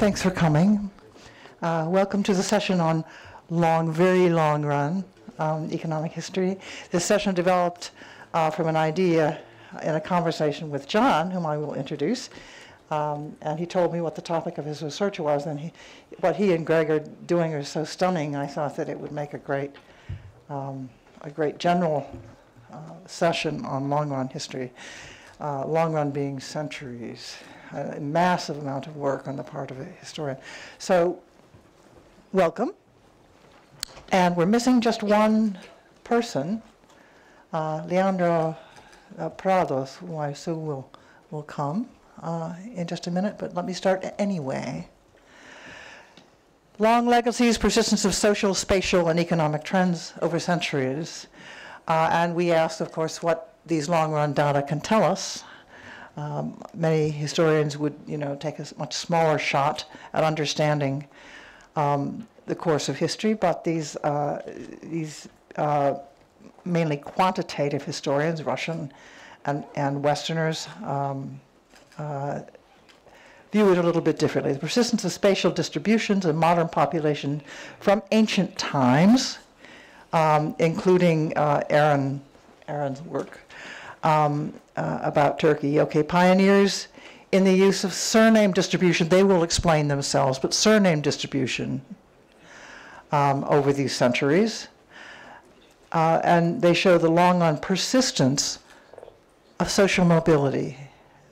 Thanks for coming. Welcome to the session on very long run economic history. This session developed from an idea in a conversation with John, whom I will introduce. And he told me what the topic of his research was, and what he and Greg are doing is so stunning. I thought that it would make a great general session on long run history. Long run being centuries, a massive amount of work on the part of a historian. So, welcome. And we're missing just one person, Leandro Prados, who I assume will come in just a minute, but let me start anyway. Long legacies, persistence of social, spatial, and economic trends over centuries. And we asked, of course, what these long-run data can tell us. Many historians would, take a much smaller shot at understanding the course of history, but these mainly quantitative historians, Russian and Westerners, view it a little bit differently. The persistence of spatial distributions in modern population from ancient times, including Aaron's work about Turkey. Okay, pioneers in the use of surname distribution, they will explain themselves, but surname distribution over these centuries. And they show the long-run persistence of social mobility.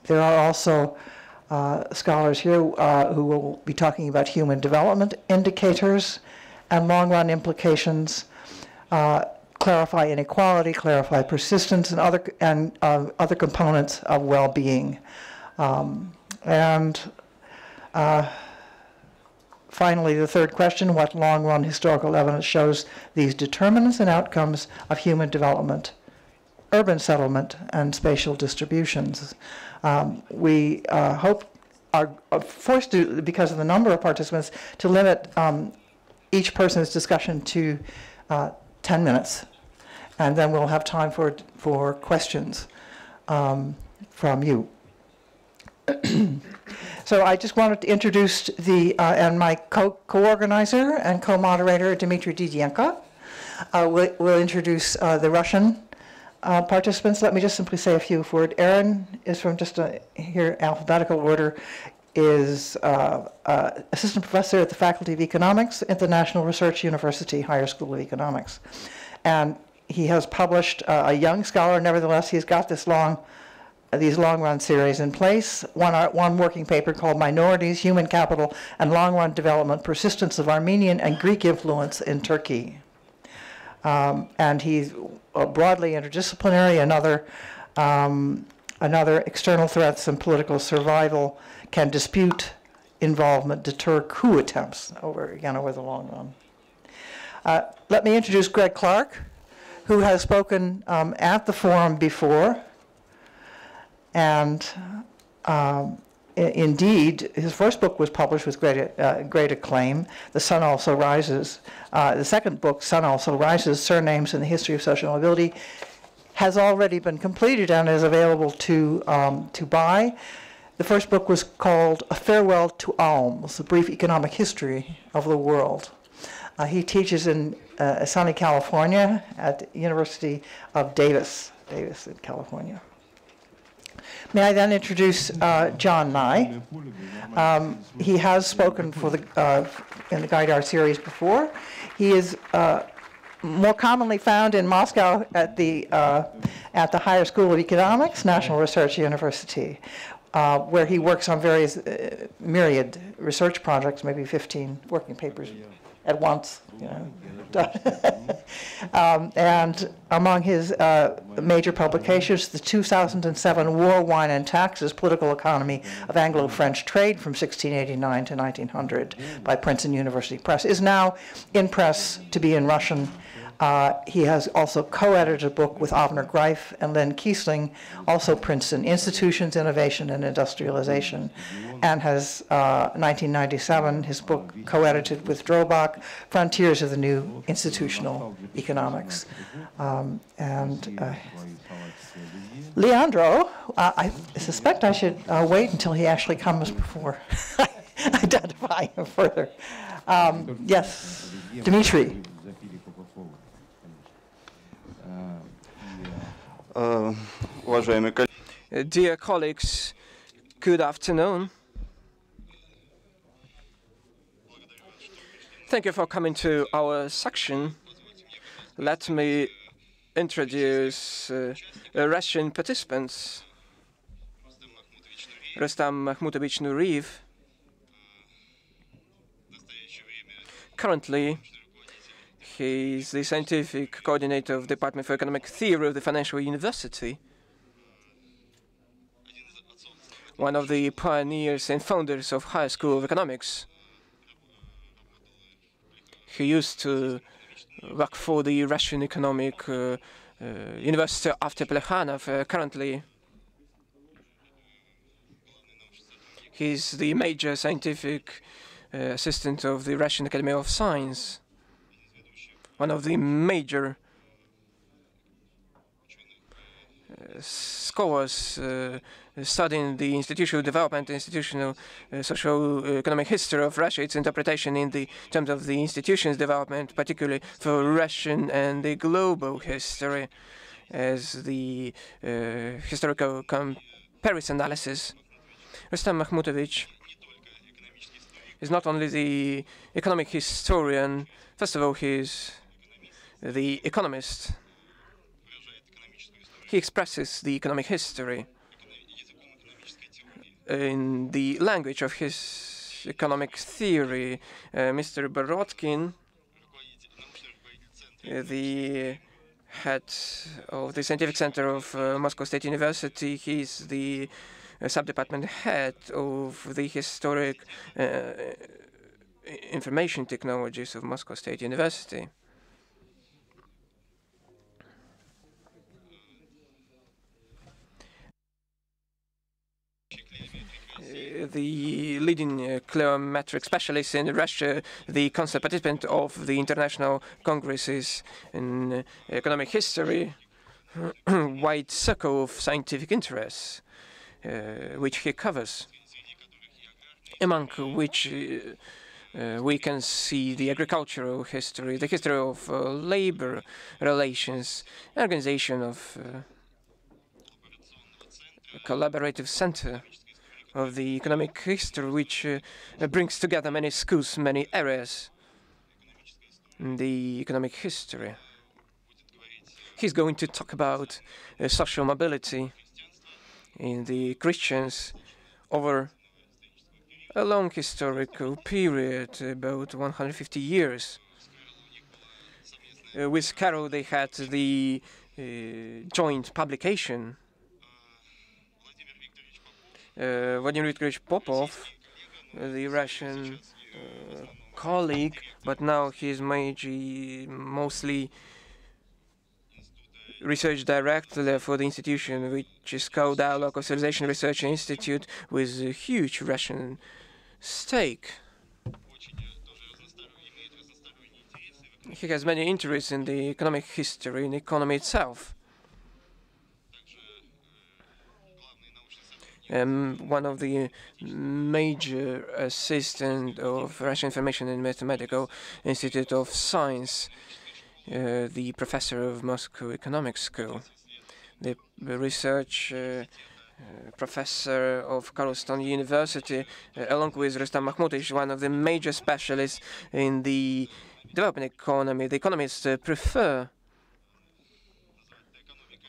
There are also scholars here who will be talking about human development indicators and long-run implications, clarify inequality, clarify persistence, and other components of well-being. Finally, the third question, what long-run historical evidence shows these determinants and outcomes of human development, urban settlement, and spatial distributions? We are forced to, because of the number of participants, to limit each person's discussion to 10 minutes. And then we'll have time for questions from you. So I just wanted to introduce and my co-organizer and co-moderator, Dmitry Didienko. We'll introduce the Russian participants. Let me just simply say a few words. Aaron is from here alphabetical order, is assistant professor at the Faculty of Economics at the National Research University Higher School of Economics. And he has published a young scholar, nevertheless, he's got these long-run series in place. One working paper called Minorities, Human Capital, and Long-Run Development, Persistence of Armenian and Greek Influence in Turkey. And he's broadly interdisciplinary. Another external threats and political survival can dispute involvement, deter coup attempts over the long run. Let me introduce Greg Clark, who has spoken at the forum before. And indeed, his first book was published with great acclaim. The Sun Also Rises. The second book, Sun Also Rises, Surnames in the History of Social Mobility, has already been completed and is available to buy. The first book was called A Farewell to Alms, A Brief Economic History of the World. He teaches in sunny California at the University of Davis in California. May I then introduce John Nye. He has spoken in the Gaidar series before. He is more commonly found in Moscow at the Higher School of Economics, National Research University, where he works on various myriad research projects, maybe 15 working papers at once. And among his major publications, the 2007 War, Wine, and Taxes, Political Economy of Anglo-French Trade from 1689 to 1900 by Princeton University Press, is now in press to be in Russian. He has also co-edited a book with Avner Greif and Len Kiesling, also Princeton, Institutions, Innovation, and Industrialization, and has, 1997, his book co-edited with Drobak, Frontiers of the New Institutional Economics. Leandro, I suspect I should wait until he actually comes before I identify justify further. Yes, Dmitry. Dear colleagues, good afternoon. Thank you for coming to our section. Let me introduce Russian participants. Rustam Mahmutovich Nureyev. Currently, he is the scientific coordinator of the Department for Economic Theory of the Financial University. One of the pioneers and founders of High School of Economics. He used to work for the Russian Economic University after Plekhanov. Currently, he's the major scientific assistant of the Russian Academy of Science, one of the major scholars studying the institutional development, institutional socio-economic history of Russia, its interpretation in the terms of the institutions development, particularly for Russian and the global history, as the historical comparison analysis. Rustam Mahmutovich is not only the economic historian, first of all, he is the economist. He expresses the economic history in the language of his economic theory. Mr. Borodkin, the head of the Scientific Center of Moscow State University, he's the sub-department head of the historic information technologies of Moscow State University. The leading cliometric specialist in Russia, the constant participant of the international congresses in economic history, wide circle of scientific interests which he covers, among which we can see the agricultural history, the history of labor relations, organization of a collaborative center of the economic history, which brings together many schools, many areas in the economic history. He's going to talk about social mobility in the Christians over a long historical period, about 150 years. With Carol, they had the joint publication. Vladimir Viktorovich Popov, the Russian colleague, but now he is mostly research director for the institution, which is called Dialogue of Civilization Research Institute, with a huge Russian stake. He has many interests in the economic history, in the economy itself. One of the major assistants of Russian Information and Mathematical Institute of Science, the professor of Moscow Economics School, the research professor of Carlston University, along with Rustam Mahmutovich, one of the major specialists in the development economy. The economists prefer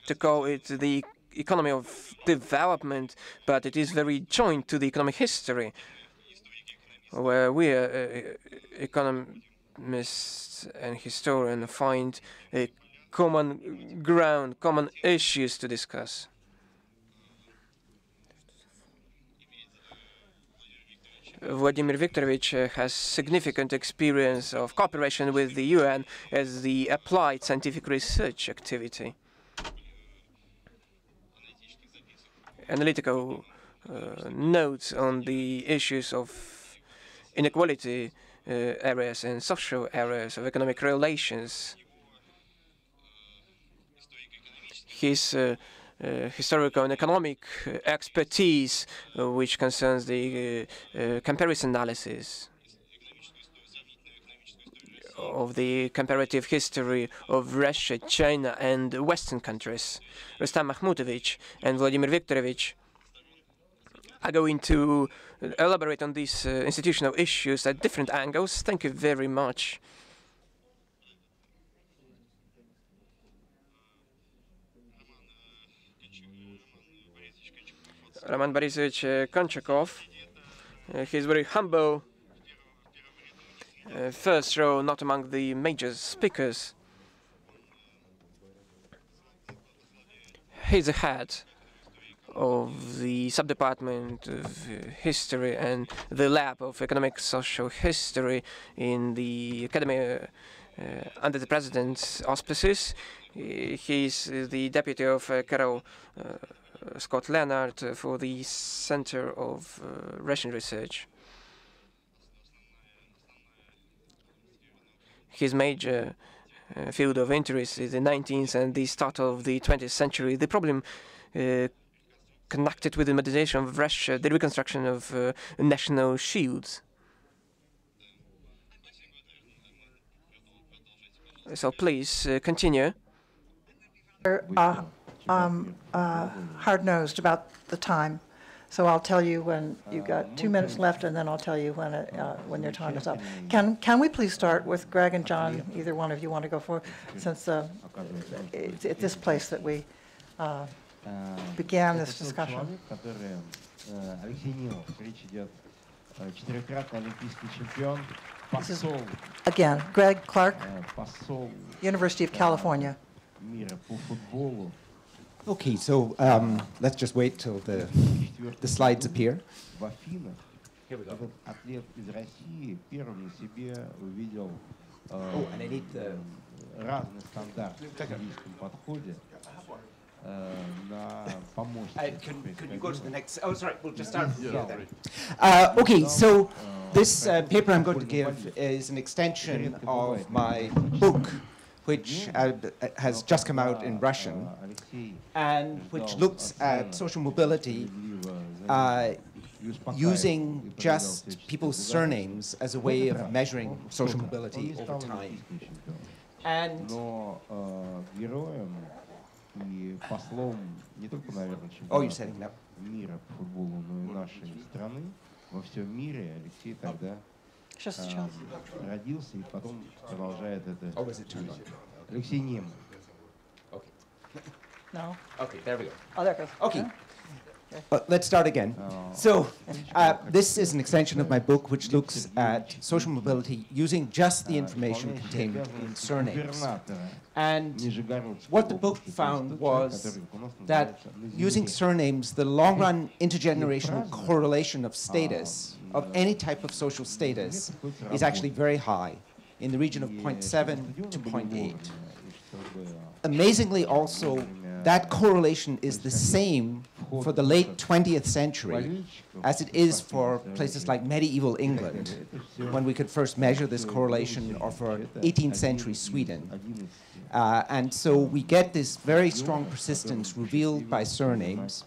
to call it the economy of development, but it is very joined to the economic history, where we economists and historians find a common ground, common issues to discuss. Vladimir Viktorovich has significant experience of cooperation with the UN as the applied scientific research activity. Analytical notes on the issues of inequality areas and social areas of economic relations. His historical and economic expertise, which concerns the comparison analysis of the comparative history of Russia, China, and Western countries. Rustam Makhmutovich and Vladimir Viktorovich are going to elaborate on these institutional issues at different angles. Thank you very much. Roman Borisovich Konchakov, he's very humble. First row, not among the major speakers. He's the head of the subdepartment of history and the lab of economic social history in the academy under the president's auspices. He's the deputy of Carol Scott Leonard for the Center of Russian Research. His major field of interest is the 19th and the start of the 20th century. The problem connected with the modernization of Russia, the reconstruction of national shields. So please continue. Hard-nosed about the time, so I'll tell you when you've got 2 minutes left, and then I'll tell you when your time is up. Can we please start with Greg and John? Either one of you want to go for, since it's at this place that we began this discussion. This is, again, Greg Clark, University of California. Okay, so let's just wait till the slides appear. Here we go. Oh, and I need the... Can you go to the next? Oh, sorry, we'll just start. Okay, so this paper I'm going to give is an extension of my book, which has just come out in Russian, and which looks at social mobility using just people's surnames as a way of measuring social mobility over time. And oh, you're setting it up. Родился и потом продолжает это. Алексей Немов. Okay. No. Okay, there we go. Oh, there it goes. Okay. Let's start again. So this is an extension of my book, which looks at social mobility using just the information contained in surnames. And what the book found was that using surnames, the long-run intergenerational correlation of status, of any type of social status, is actually very high, in the region of 0.7 to 0.8. Amazingly also, that correlation is the same for the late 20th century as it is for places like medieval England, when we could first measure this correlation, or for 18th century Sweden. And so we get this very strong persistence revealed by surnames.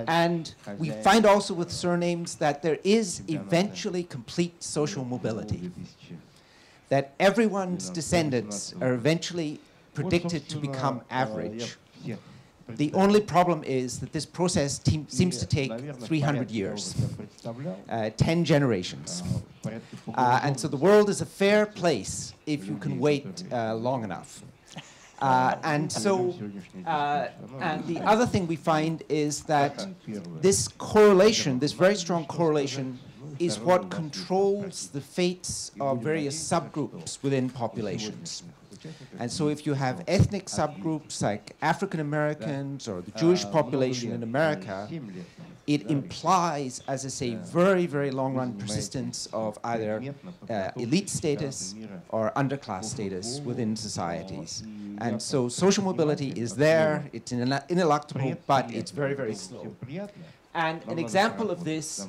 And we find also with surnames that there is eventually complete social mobility, that everyone's descendants are eventually predicted to become average. The only problem is that this process seems to take 300 years, 10 generations. And so the world is a fair place if you can wait long enough. And the other thing we find is that this correlation, this very strong correlation, is what controls the fates of various subgroups within populations. And so if you have ethnic subgroups like African Americans or the Jewish population in America, it implies, as I say, very, very long-run persistence of either elite status or underclass status within societies. And so social mobility is there, it's ineluctable, but it's very, very slow. And an example of this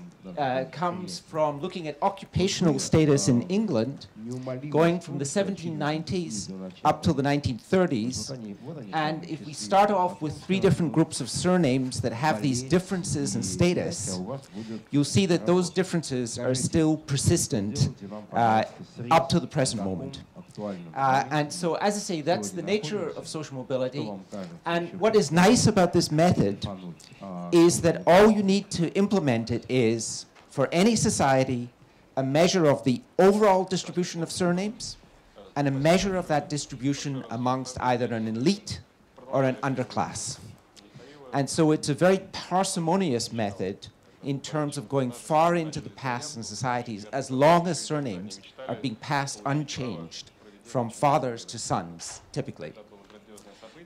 comes from looking at occupational status in England, going from the 1790s up till the 1930s. And if we start off with 3 different groups of surnames that have these differences in status, you'll see that those differences are still persistent up to the present moment. And so, as I say, that's the nature of social mobility. And what is nice about this method is that all you need to implement it is, for any society, a measure of the overall distribution of surnames and a measure of that distribution amongst either an elite or an underclass. And so it's a very parsimonious method in terms of going far into the past in societies, as long as surnames are being passed unchanged from fathers to sons, typically.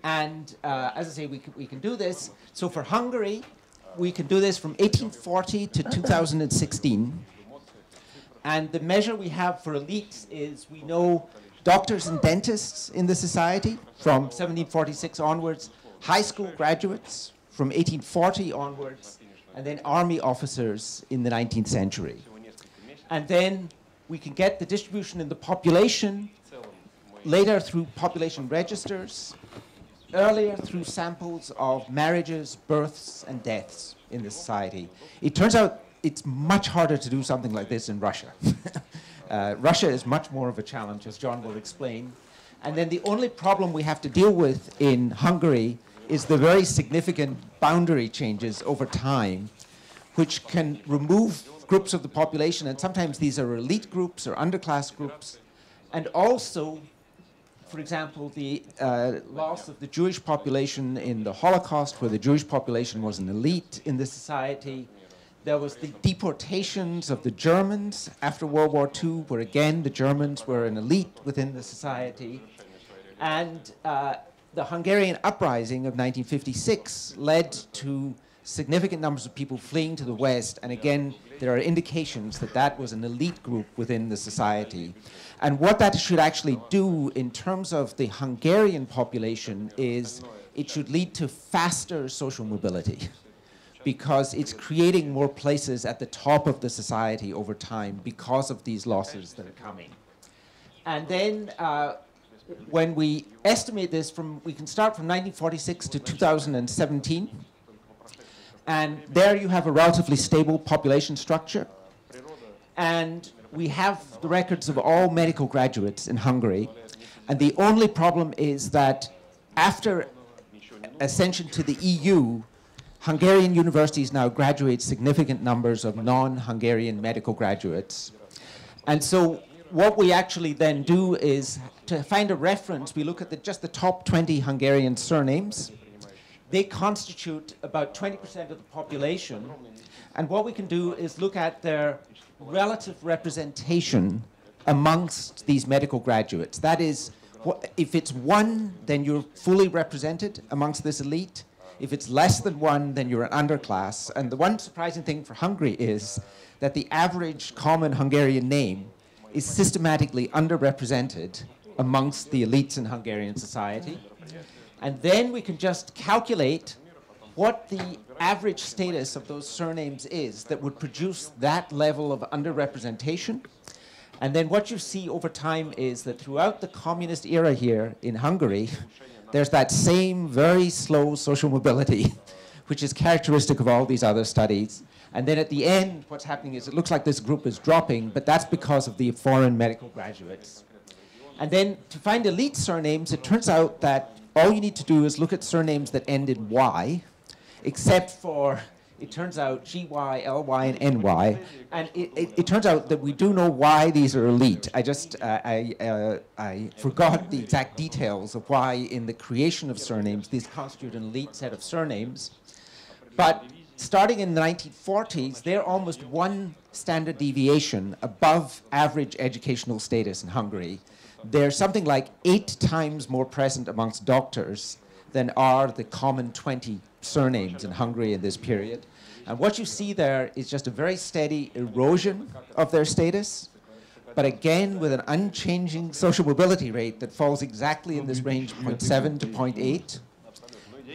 And as I say, we can do this. So for Hungary, we can do this from 1840 to 2016. And the measure we have for elites is, we know doctors and dentists in the society from 1746 onwards, high school graduates from 1840 onwards, and then army officers in the 19th century. And then we can get the distribution in the population, later through population registers, earlier through samples of marriages, births, and deaths in the society. It turns out it's much harder to do something like this in Russia. Russia is much more of a challenge, as John will explain. And then the only problem we have to deal with in Hungary is the very significant boundary changes over time, which can remove groups of the population, and sometimes these are elite groups or underclass groups, and also, for example, the loss of the Jewish population in the Holocaust, where the Jewish population was an elite in the society. There was the deportations of the Germans after World War II, where again the Germans were an elite within the society. And the Hungarian uprising of 1956 led to significant numbers of people fleeing to the West, and again, there are indications that that was an elite group within the society. And what that should actually do in terms of the Hungarian population is it should lead to faster social mobility, because it's creating more places at the top of the society over time because of these losses that are coming. And then when we estimate this, we can start from 1946 to 2017. And there you have a relatively stable population structure. And we have the records of all medical graduates in Hungary. And the only problem is that after ascension to the EU, Hungarian universities now graduate significant numbers of non-Hungarian medical graduates. And so what we actually then do is, to find a reference, we look at just the top 20 Hungarian surnames. They constitute about 20% of the population. And what we can do is look at their relative representation amongst these medical graduates. That is, if it's 1, then you're fully represented amongst this elite. If it's less than 1, then you're an underclass. And the one surprising thing for Hungary is that the average common Hungarian name is systematically underrepresented amongst the elites in Hungarian society. And then we can just calculate what the average status of those surnames is that would produce that level of underrepresentation. And then what you see over time is that throughout the communist era here in Hungary, there's that same very slow social mobility, which is characteristic of all these other studies. And then at the end, what's happening is it looks like this group is dropping, but that's because of the foreign medical graduates. And then to find elite surnames, it turns out that all you need to do is look at surnames that end in Y, except for, it turns out, GY, LY, and NY. And it turns out that we do know why these are elite. I forgot the exact details of why in the creation of surnames these constitute an elite set of surnames. But starting in the 1940s, they're almost 1 standard deviation above average educational status in Hungary. They're something like 8 times more present amongst doctors than are the common 20 surnames in Hungary in this period. And what you see there is just a very steady erosion of their status, but again with an unchanging social mobility rate that falls exactly in this range, 0.7 to 0.8,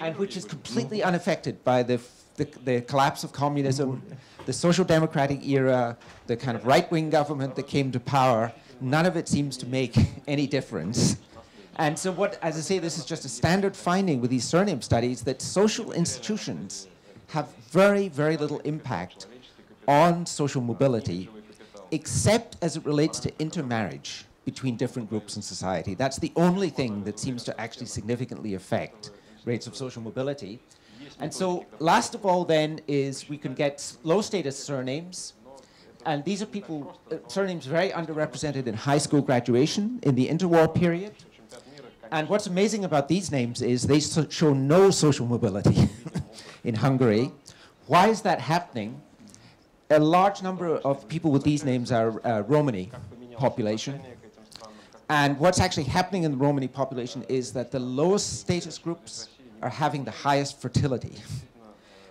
and which is completely unaffected by the the collapse of communism, the social democratic era, the kind of right-wing government that came to power, none of it seems to make any difference. And so what, as I say, this is just a standard finding with these surname studies, that social institutions have very, very little impact on social mobility, except as it relates to intermarriage between different groups in society. That's the only thing that seems to actually significantly affect rates of social mobility. And so last of all then is we can get low status surnames. And these are people, surnames very underrepresented in high school graduation in the interwar period. And what's amazing about these names is they show no social mobility in Hungary. Why is that happening? A large number of people with these names are Romani population. And what's actually happening in the Romani population is that the lowest status groups are having the highest fertility.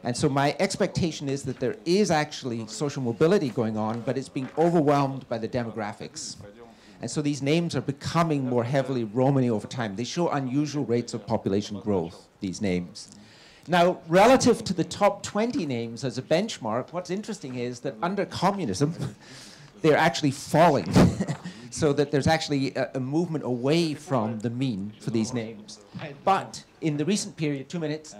And so my expectation is that there is actually social mobility going on, but it's being overwhelmed by the demographics. And so these names are becoming more heavily Romani over time. They show unusual rates of population growth, these names. Now, relative to the top 20 names as a benchmark, what's interesting is that under communism, they're actually falling. So that there's actually a movement away from the mean for these names. But in the recent period, 2 minutes,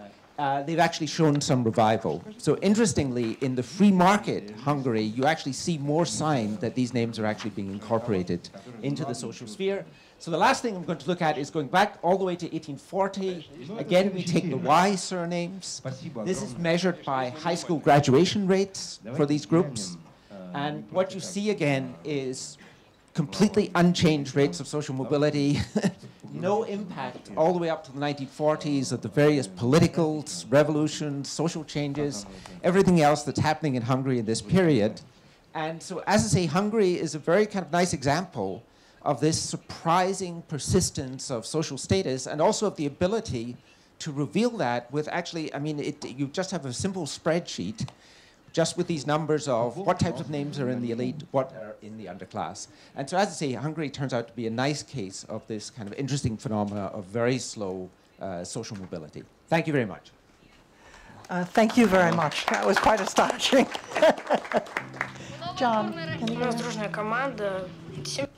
they've actually shown some revival. So interestingly, in the free market Hungary, you actually see more sign that these names are actually being incorporated into the social sphere. So the last thing I'm going to look at is going back all the way to 1840. Again, we take the Y surnames. This is measured by high school graduation rates for these groups. And what you see again is completely unchanged rates of social mobility, no impact all the way up to the 1940s of the various political revolutions, social changes, everything else that's happening in Hungary in this period. And so, as I say, Hungary is a very kind of nice example of this surprising persistence of social status and also of the ability to reveal that with actually, I mean, you just have a simple spreadsheet just with these numbers of what types of names are in the elite, what are in the underclass. And so as I say, Hungary turns out to be a nice case of this kind of interesting phenomena of very slow social mobility. Thank you very much. Thank you very much. That was quite astonishing. John, can you go ahead?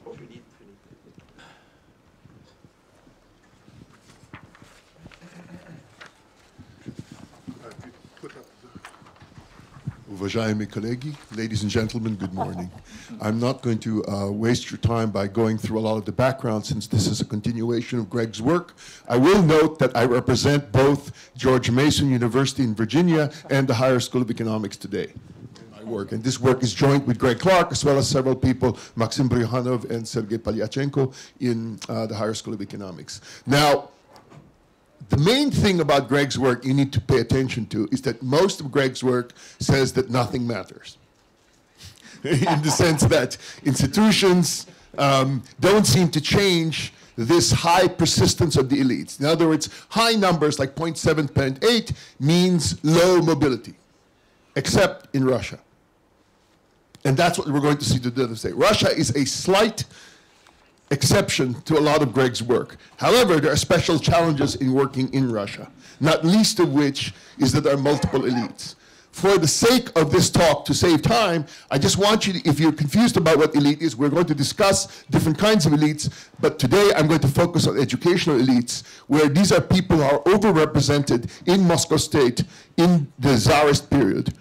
Уважаемые коллеги, ladies and gentlemen, good morning. I'm not going to waste your time by going through a lot of the background since this is a continuation of Greg's work. I will note that I represent both George Mason University in Virginia and the Higher School of Economics today. Work. And this work is joint with Greg Clark, as well as several people, Maxim Bryukhanov and Sergei Polyachenko in the Higher School of Economics. Now, the main thing about Greg's work you need to pay attention to is that most of Greg's work says that nothing matters. In the sense that institutions don't seem to change this high persistence of the elites. In other words, high numbers like 0.7, 0.8 means low mobility, except in Russia. And that's what we're going to see today. Russia is a slight exception to a lot of Greg's work. However, there are special challenges in working in Russia, not least of which is that there are multiple elites. For the sake of this talk, to save time, I just want you to, if you're confused about what elite is, we're going to discuss different kinds of elites, but today I'm going to focus on educational elites, where these are people who are overrepresented in Moscow state in the Tsarist period.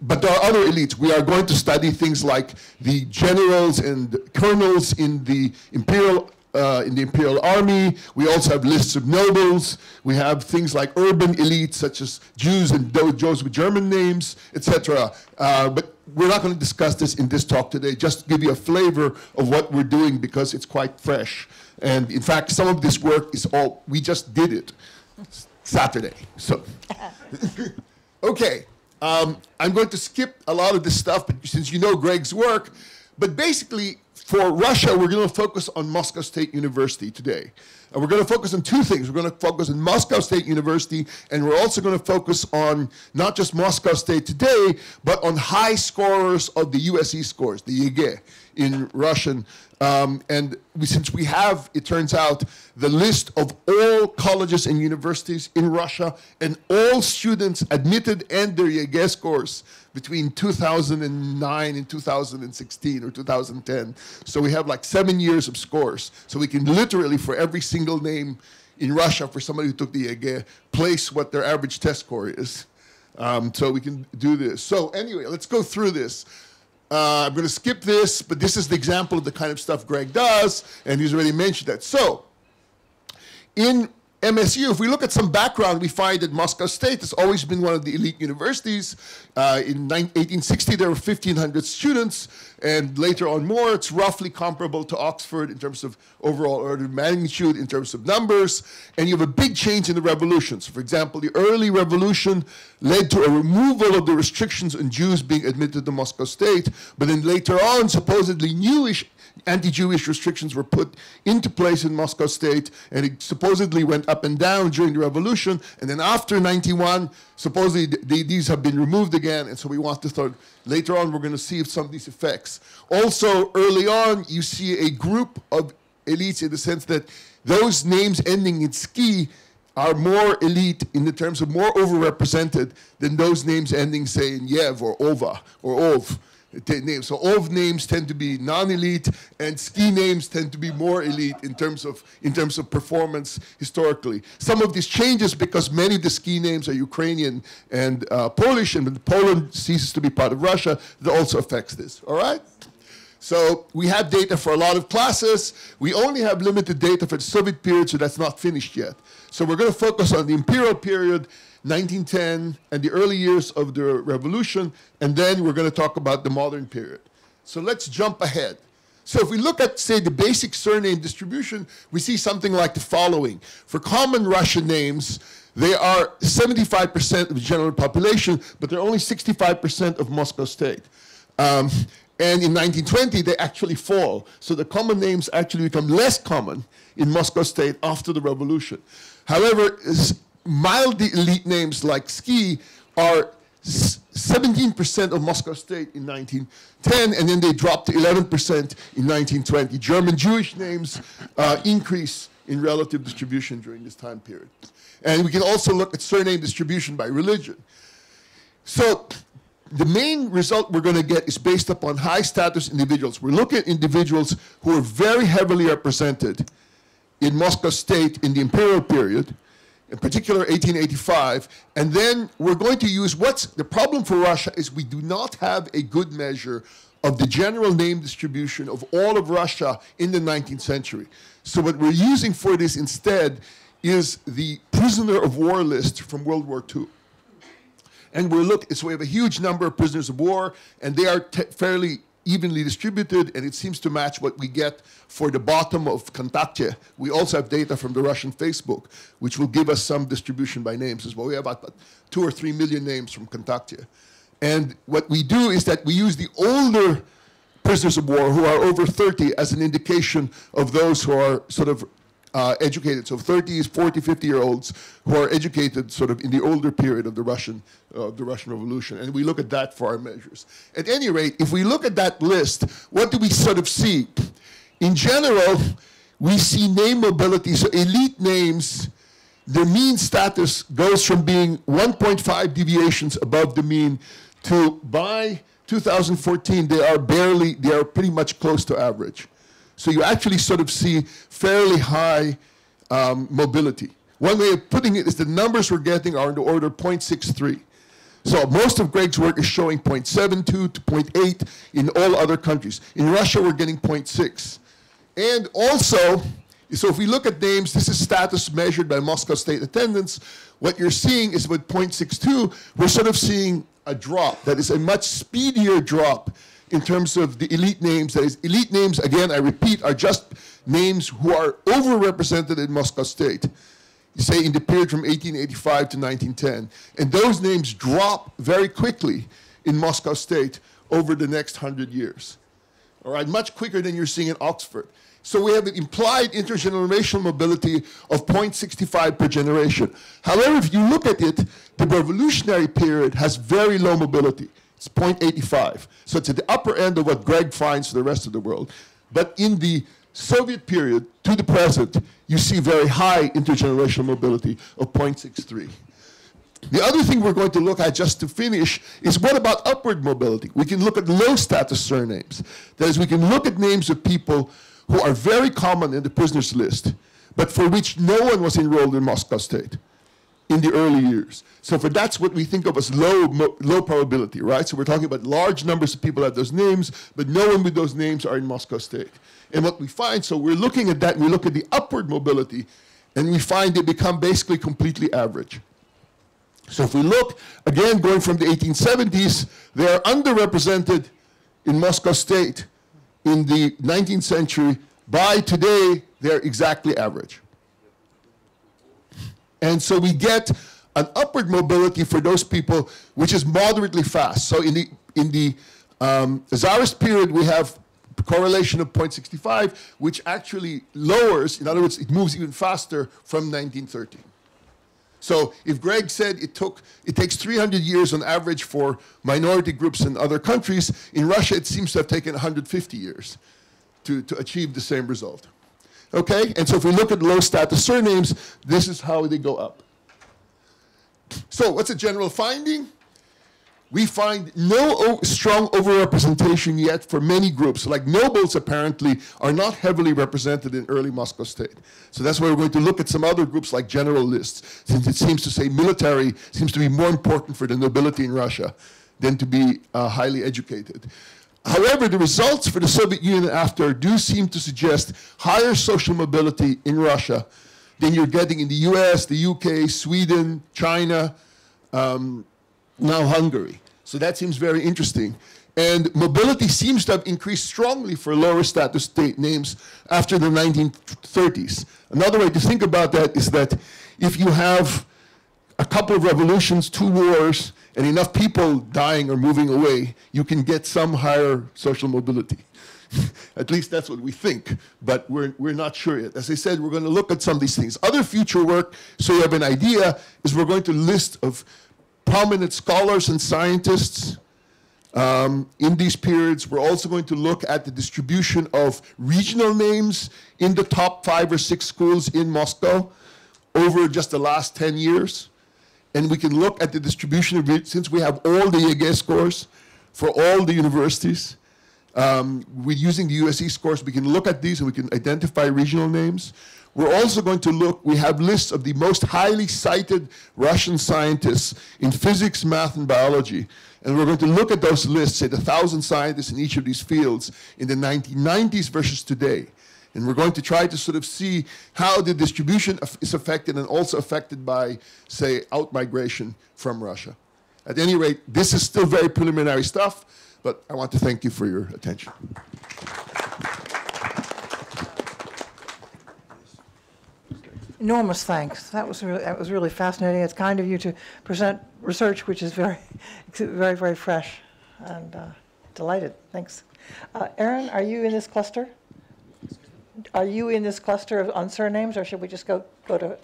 But there are other elites. We are going to study things like the generals and colonels in the imperial army. We also have lists of nobles. We have things like urban elites, such as Jews and Jews with German names, etc. But we're not going to discuss this in this talk today, just to give you a flavor of what we're doing because it's quite fresh. And in fact, some of this work is all, we just did it Saturday. So, okay. I'm going to skip a lot of this stuff, but since you know Greg's work. But basically, for Russia, we're going to focus on Moscow State University today. And we're going to focus on two things. We're going to focus on Moscow State University, and we're also going to focus on not just Moscow State today, but on high scorers of the USE scores, the YEGE. in Russian. Since we have, it turns out, the list of all colleges and universities in Russia and all students admitted and their EGE scores between 2009 and 2016 or 2010. So we have like 7 years of scores. So we can literally, for every single name in Russia, for somebody who took the EGE, place what their average test score is. So we can do this. So anyway, let's go through this. I'm going to skip this, but this is the example of the kind of stuff Greg does, and he's already mentioned that. So in MSU, if we look at some background, we find that Moscow State has always been one of the elite universities. In 1860, there were 1,500 students, and later on more. It's roughly comparable to Oxford in terms of overall order of magnitude, in terms of numbers. And you have a big change in the revolution. So, for example, the early revolution led to a removal of the restrictions on Jews being admitted to Moscow State. But then later on, supposedly newish anti-Jewish restrictions were put into place in Moscow State, and it supposedly went up and down during the revolution. And then after 91, supposedly these have been removed again, and so we want to start, later on we're going to see if some of these effects. Also, early on, you see a group of elites in the sense that those names ending in ski are more elite in the terms of more overrepresented than those names ending, say, in Yev or Ova or Ov. Names. So Ov names tend to be non-elite, and ski names tend to be more elite in terms of performance historically. Some of this changes because many of the ski names are Ukrainian and Polish, and when Poland ceases to be part of Russia, that also affects this. All right? So we have data for a lot of classes. We only have limited data for the Soviet period, so that's not finished yet. So we're going to focus on the imperial period, 1910, and the early years of the revolution, and then we're going to talk about the modern period. So let's jump ahead. So if we look at, say, the basic surname distribution, we see something like the following. For common Russian names, they are 75% of the general population, but they're only 65% of Moscow State. And in 1920, they actually fall. So the common names actually become less common in Moscow State after the revolution. However, mildly elite names like ski are 17% of Moscow State in 1910, and then they drop to 11% in 1920. German Jewish names increase in relative distribution during this time period. And we can also look at surname distribution by religion. So the main result we're going to get is based upon high status individuals. We're looking at individuals who are very heavily represented in Moscow State in the imperial period, in particular 1885, and then we're going to use the problem for Russia is we do not have a good measure of the general name distribution of all of Russia in the 19th century. So what we're using for this instead is the prisoner of war list from World War II. And so we have a huge number of prisoners of war, and they are fairly evenly distributed, and it seems to match what we get for the bottom of Kontakte. We also have data from the Russian Facebook, which will give us some distribution by names as well. We have about 2 or 3 million names from Kontakte. And what we do is that we use the older prisoners of war who are over 30 as an indication of those who are sort of educated. So 30s, 40, 50-year-olds who are educated sort of in the older period of the Russian Revolution. And we look at that for our measures. At any rate, if we look at that list, what do we sort of see? In general, we see name mobility. So elite names, the mean status goes from being 1.5 deviations above the mean to, by 2014, they are pretty much close to average. So you actually sort of see fairly high mobility. One way of putting it is the numbers we're getting are in the order of 0.63. So most of Greg's work is showing 0.72 to 0.8 in all other countries. In Russia, we're getting 0.6. And also, so if we look at names, this is status measured by Moscow State attendance. What you're seeing is with 0.62, we're sort of seeing a drop that is a much speedier drop in terms of the elite names. That is, elite names, again, I repeat, are just names who are overrepresented in Moscow State, say in the period from 1885 to 1910. And those names drop very quickly in Moscow State over the next 100 years. All right, much quicker than you're seeing in Oxford. So we have an implied intergenerational mobility of 0.65 per generation. However, if you look at it, the revolutionary period has very low mobility. It's 0.85. So it's at the upper end of what Greg finds for the rest of the world. But in the Soviet period to the present, you see very high intergenerational mobility of 0.63. The other thing we're going to look at, just to finish, is what about upward mobility? We can look at low status surnames. That is, we can look at names of people who are very common in the prisoners list, but for which no one was enrolled in Moscow State in the early years. So that's what we think of as low probability, right? So we're talking about large numbers of people that have those names, but no one with those names are in Moscow State. And what we find, so we're looking at that, and we look at the upward mobility, and we find they become basically completely average. So if we look, again, going from the 1870s, they are underrepresented in Moscow State in the 19th century. By today, they're exactly average. And so we get an upward mobility for those people, which is moderately fast. So in the Tsarist period, we have a correlation of 0.65, which actually lowers, in other words, it moves even faster from 1913. So if Greg said it takes 300 years on average for minority groups in other countries, in Russia it seems to have taken 150 years to achieve the same result. Okay, and so if we look at low status surnames, this is how they go up. So what's a general finding? We find no strong overrepresentation yet for many groups. Like nobles apparently are not heavily represented in early Moscow State. So that's why we're going to look at some other groups like general lists, since it seems to say military seems to be more important for the nobility in Russia than to be highly educated. However, the results for the Soviet Union after do seem to suggest higher social mobility in Russia than you're getting in the US, the UK, Sweden, China, now Hungary. So that seems very interesting. And mobility seems to have increased strongly for lower status state names after the 1930s. Another way to think about that is that if you have a couple of revolutions, 2 wars, and enough people dying or moving away, you can get some higher social mobility. At least that's what we think, but we're not sure yet. As I said, we're going to look at some of these things. Other future work, so you have an idea, is we're going to list of prominent scholars and scientists in these periods. We're also going to look at the distribution of regional names in the top 5 or 6 schools in Moscow over just the last 10 years. And we can look at the distribution of it, since we have all the EGE scores for all the universities. We're using the USE scores. We can look at these and we can identify regional names. We're also going to look, we have lists of the most highly cited Russian scientists in physics, math, and biology. And we're going to look at those lists, say the 1,000 scientists in each of these fields in the 1990s versus today. And we're going to try to sort of see how the distribution is affected and also affected by, say, out-migration from Russia. At any rate, this is still very preliminary stuff, but I want to thank you for your attention. Enormous thanks. That was really fascinating. It's kind of you to present research which is very, very, very fresh, and delighted. Thanks. Aaron, are you in this cluster? Are you in this cluster on surnames, or should we just go to?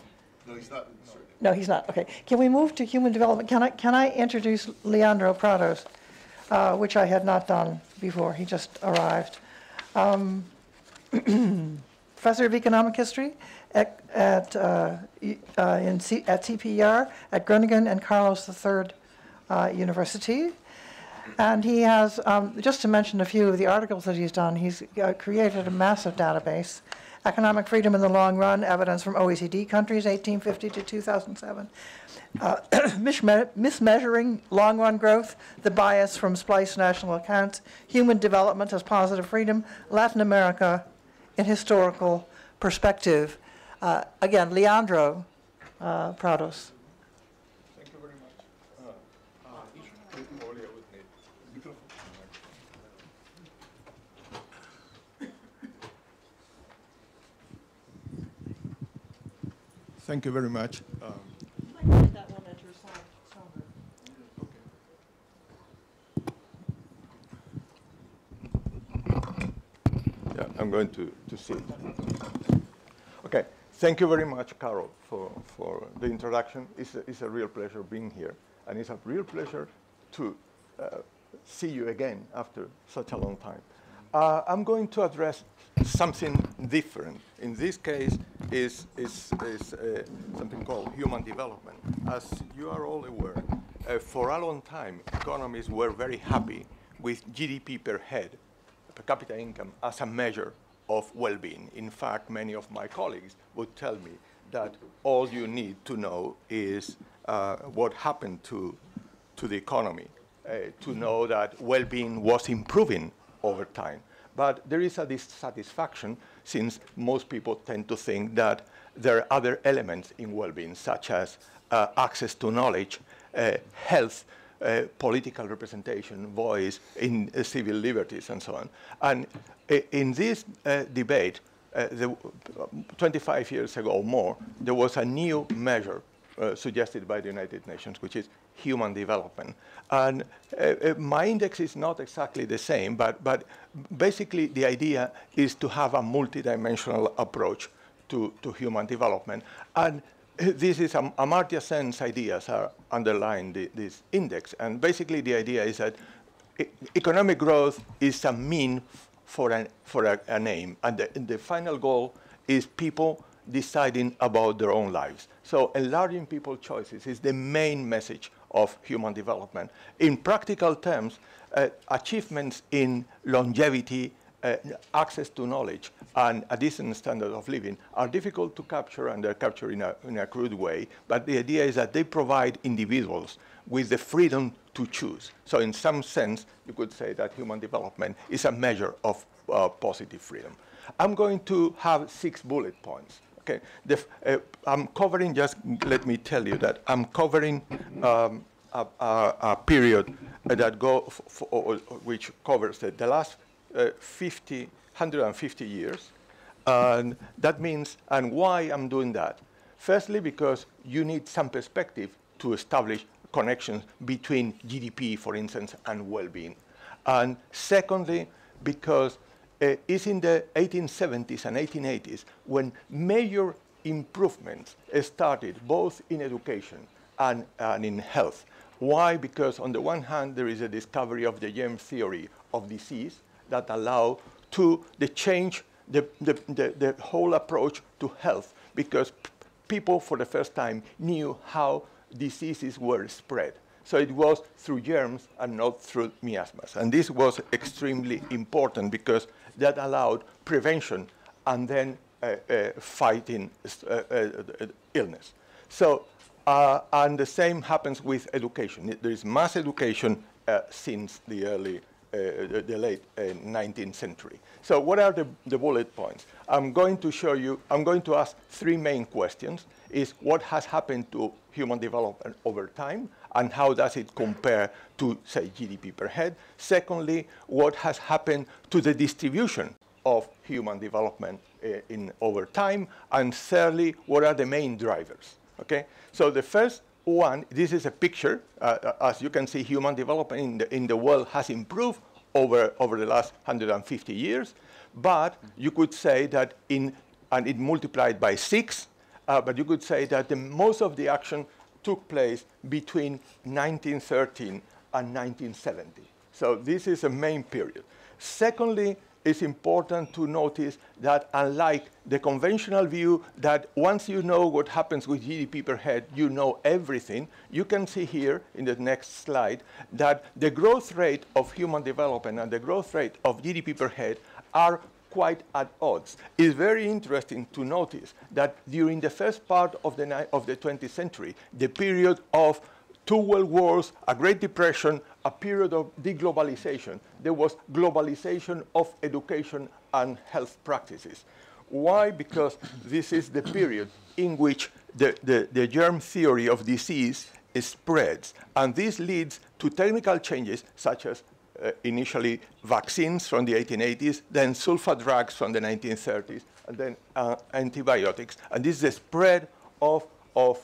No, he's not in the surname. No, he's not. Okay. Can we move to human development? Can I introduce Leandro Prados, which I had not done before. He just arrived. Professor of Economic History at CPER at Groningen and Carlos III University. And he has, just to mention a few of the articles that he's done, he's created a massive database, Economic Freedom in the Long Run, Evidence from OECD Countries, 1850 to 2007. Mismeasuring Long Run Growth, The Bias from Splice National Accounts, Human Development as Positive Freedom, Latin America in Historical Perspective. Again, Leandro Prados. Thank you very much. Thank you very much. Yeah, I'm going to see. Okay. Thank you very much, Carol, for the introduction. It's a real pleasure being here, and it's a real pleasure to see you again after such a long time. I'm going to address something different. In this case, is something called human development. As you are all aware, for a long time, economists were very happy with GDP per head, per capita income, as a measure of well-being. In fact, many of my colleagues would tell me that all you need to know is what happened to the economy, to know that well-being was improving over time. But there is a dissatisfaction, since most people tend to think that there are other elements in well-being, such as access to knowledge, health, political representation, voice, in civil liberties, and so on. And in this debate, 25 years ago or more, there was a new measure suggested by the United Nations, which is human development. And my index is not exactly the same, but basically the idea is to have a multidimensional approach to human development. And this is Amartya Sen's ideas are underlying this index. And basically the idea is that economic growth is a mean for an aim. And the final goal is people deciding about their own lives. So enlarging people's choices is the main message of human development. In practical terms, achievements in longevity, access to knowledge, and a decent standard of living are difficult to capture, and they're captured in a crude way. But the idea is that they provide individuals with the freedom to choose. So in some sense, you could say that human development is a measure of positive freedom. I'm going to have 6 bullet points. Okay, I'm covering, just let me tell you that I'm covering a period that which covers the last 150 years. And that means, and why I'm doing that? Firstly, because you need some perspective to establish connections between GDP, for instance, and well-being. And secondly, because it's in the 1870s and 1880s when major improvements started both in education and in health. Why? Because on the one hand, there is a discovery of the germ theory of disease that allow to change the whole approach to health, because people for the first time knew how diseases were spread. So it was through germs and not through miasmas. And this was extremely important because that allowed prevention and then fighting illness. So, and the same happens with education. There is mass education since the late 19th century. So what are the bullet points? I'm going to show you, I'm going to ask 3 main questions. Is what has happened to human development over time, and how does it compare to, say, GDP per head? Secondly, what has happened to the distribution of human development over time? And thirdly, what are the main drivers? Okay, so the first one, this is a picture. As you can see, human development in the world has improved over the last 150 years. But you could say that and it multiplied by 6. But you could say that most of the action took place between 1913 and 1970. So this is a main period. Secondly, it's important to notice that unlike the conventional view that once you know what happens with GDP per head, you know everything, you can see here in the next slide that the growth rate of human development and the growth rate of GDP per head are quite at odds. It's very interesting to notice that during the first part of the 20th century, the period of 2 world wars, a Great Depression, a period of deglobalization, there was globalization of education and health practices. Why? Because this is the period in which the germ theory of disease spreads. And this leads to technical changes such as initially vaccines from the 1880s, then sulfa drugs from the 1930s, and then antibiotics. And this is the spread of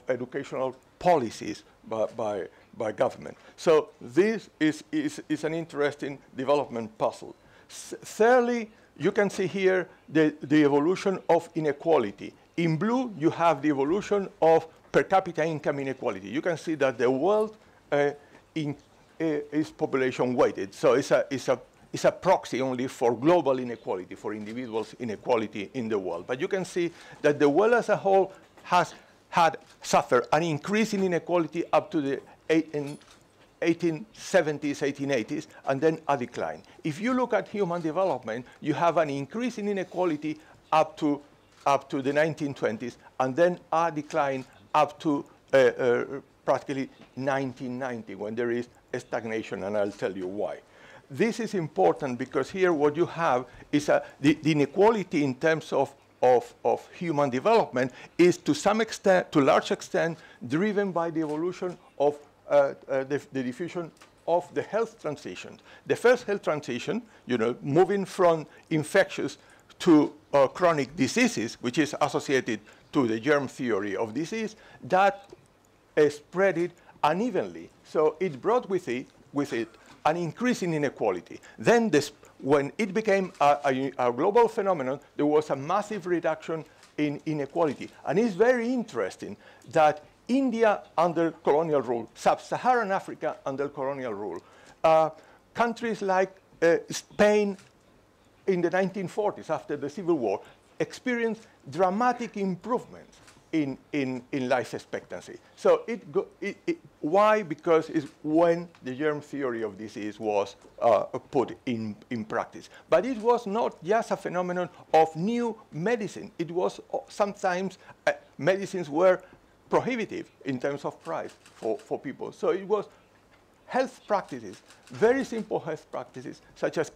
educational policies by government. So this is an interesting development puzzle. Thirdly, you can see here the evolution of inequality. In blue, you have the evolution of per capita income inequality. You can see that the world is population weighted. So it's a proxy only for global inequality, for individuals' inequality in the world. But you can see that the world as a whole has suffered an increase in inequality up to the 1870s, 1880s, and then a decline. If you look at human development, you have an increase in inequality up to the 1920s, and then a decline up to practically 1990, when there is a stagnation, and I'll tell you why. This is important because here what you have is the inequality in terms of human development is to some extent, to a large extent, driven by the evolution of the diffusion of the health transition. The first health transition, moving from infectious to chronic diseases, which is associated to the germ theory of disease, that spread it unevenly. So it brought with it an increase in inequality. Then when it became a global phenomenon, there was a massive reduction in inequality. And it's very interesting that India under colonial rule, sub-Saharan Africa under colonial rule, countries like Spain in the 1940s after the Civil War experienced dramatic improvements in life expectancy. So why? Because it's when the germ theory of disease was put in practice. But it was not just a phenomenon of new medicine. It was sometimes medicines were prohibitive in terms of price for people. So it was health practices, very simple health practices, such as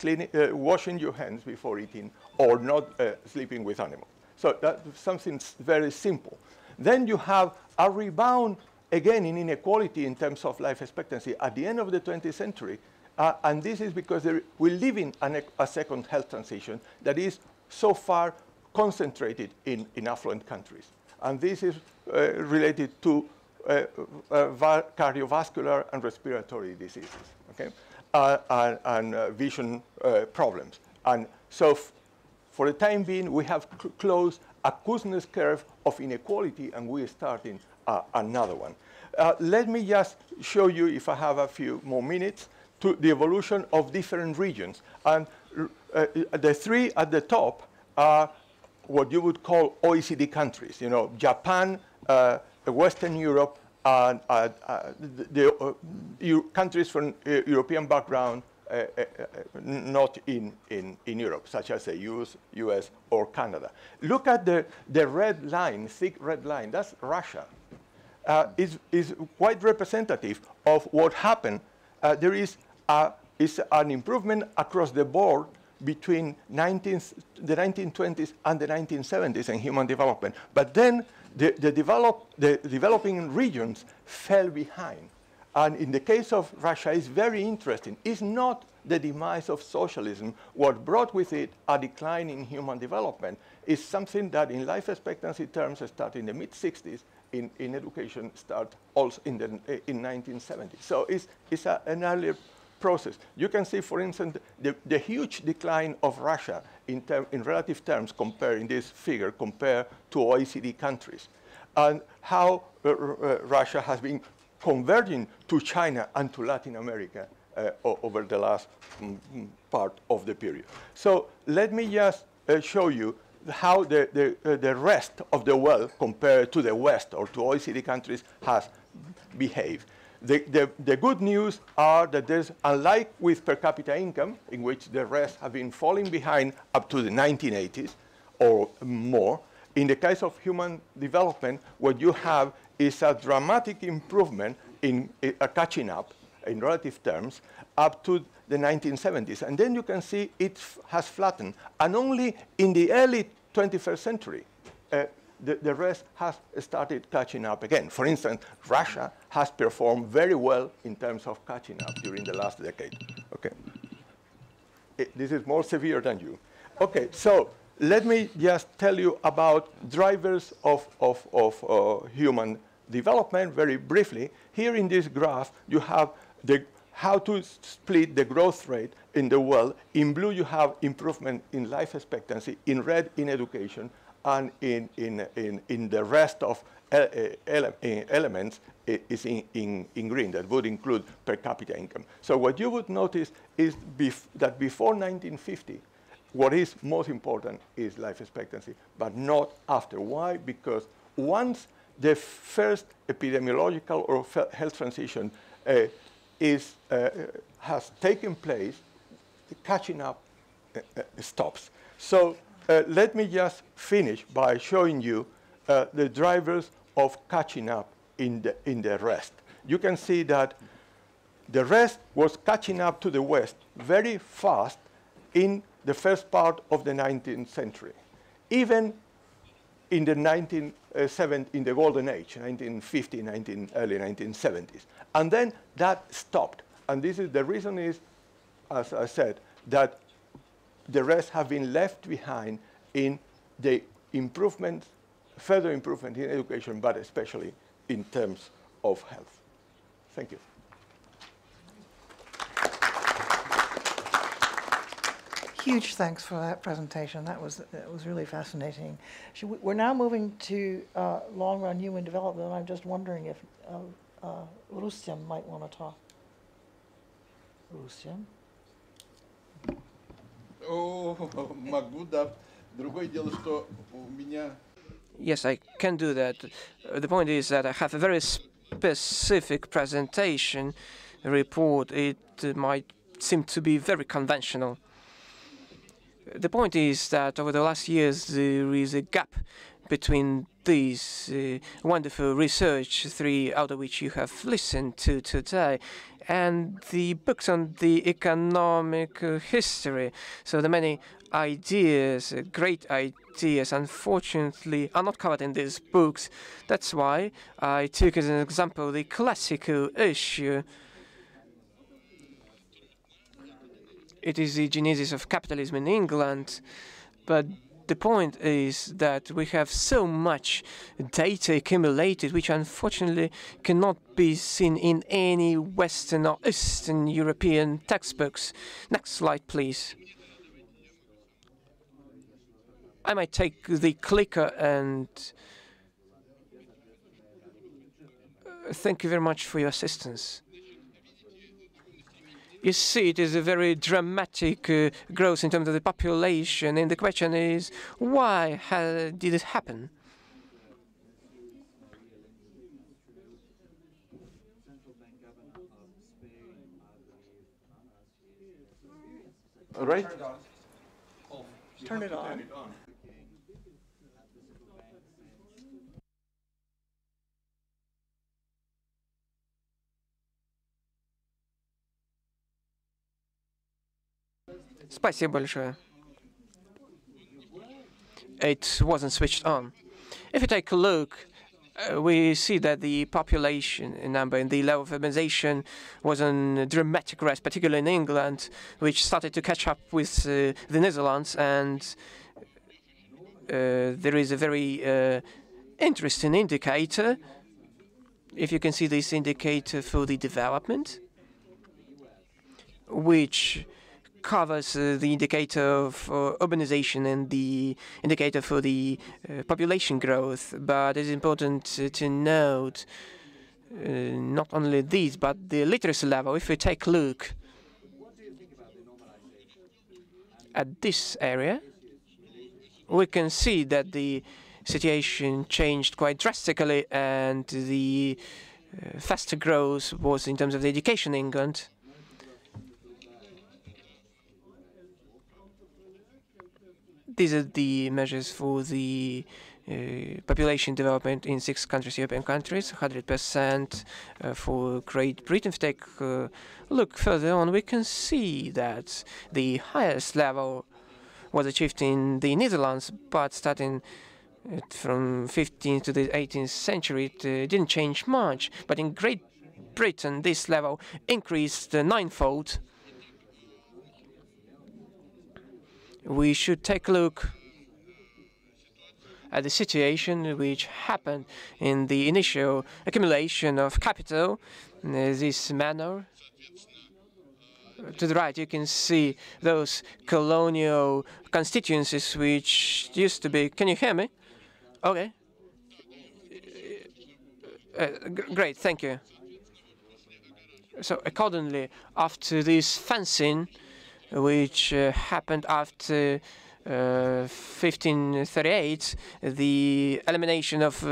washing your hands before eating or not sleeping with animals. So that's something very simple. Then you have a rebound, again, in inequality in terms of life expectancy at the end of the 20th century. And this is because we live in a second health transition that is so far concentrated in affluent countries. And this is related to cardiovascular and respiratory diseases, okay? And vision problems. And so for the time being, we have closed a Kuznets curve of inequality, and we're starting another one. Let me just show you, if I have a few more minutes, to the evolution of different regions. And the three at the top are what you would call OECD countries, Japan, Western Europe, and countries from European background, not in Europe, such as the US or Canada. Look at the red line, thick red line, that's Russia. Is quite representative of what happened. There is an improvement across the board between the 1920s and the 1970s in human development. But then the developing regions fell behind. And in the case of Russia, it's very interesting. It's not the demise of socialism. What brought with it a decline in human development is something that in life expectancy terms started in the mid-60s, in education start also in 1970s. So it's an earlier process. You can see, for instance, the huge decline of Russia in relative terms in this figure compared to OECD countries, and how Russia has been converging to China and to Latin America over the last part of the period. So let me just show you how the rest of the world compared to the West or to OECD countries has behaved. The good news are that there's, unlike with per capita income, in which the rest have been falling behind up to the 1980s or more, in the case of human development, what you have is a dramatic improvement in catching up in relative terms up to the 1970s. And then you can see it has flattened. And only in the early 21st century, the rest has started catching up again. For instance, Russia has performed very well in terms of catching up during the last decade. Okay. This is more severe than you. Okay, so let me just tell you about drivers of human development very briefly. Here in this graph, you have how to split the growth rate in the world. In blue, you have improvement in life expectancy. In red, in education. And in the rest of elements is in green. That would include per capita income. So what you would notice is that before 1950, what is most important is life expectancy, but not after. Why? Because once the first epidemiological or health transition has taken place, the catching up stops. So let me just finish by showing you the drivers of catching up in the rest. You can see that the rest was catching up to the West very fast in the first part of the 19th century. Even in the in the golden age, 1950, early 1970s. And then that stopped. And this is the reason is, as I said, that the rest have been left behind in the improvements, further improvement in education, but especially in terms of health. Thank you. Huge thanks for that presentation. That was really fascinating. We're now moving to long-run human development. I'm just wondering if Rustem might want to talk. Rustem? Могу, да. Другое дело, что у меня... Yes, I can do that. The point is that I have a very specific presentation report. It might seem to be very conventional. The point is that over the last years there is a gap between these wonderful research, three out of which you have listened to today, and the books on the economic history. So the many ideas, great ideas, unfortunately, are not covered in these books. That's why I took as an example the classical issue. It is the genesis of capitalism in England, but the point is that we have so much data accumulated, which unfortunately cannot be seen in any Western or Eastern European textbooks. Next slide, please. I might take the clicker and thank you very much for your assistance. You see, it is a very dramatic growth in terms of the population, and the question is, why did it happen? Right? Turn it on. Спасибо большое. It wasn't switched on. If you take a look, we see that the population number and the level of urbanization was on a dramatic rise, particularly in England, which started to catch up with the Netherlands. And there is a very interesting indicator. If you can see this indicator for the development, which covers the indicator of urbanization and the indicator for the population growth. But it's important to note not only these, but the literacy level. If we take a look at this area, we can see that the situation changed quite drastically, and the faster growth was in terms of the education in England. These are the measures for the population development in 6 countries, European countries, 100% for Great Britain. If we take a look further on, we can see that the highest level was achieved in the Netherlands, but starting from 15th to the 18th century, it didn't change much. But in Great Britain, this level increased ninefold. We should take a look at the situation which happened in the initial accumulation of capital in this manner. To the right, you can see those colonial constituencies which used to be... Can you hear me? Okay. Great, thank you. So accordingly, after this fencing, which happened after 1538, the elimination of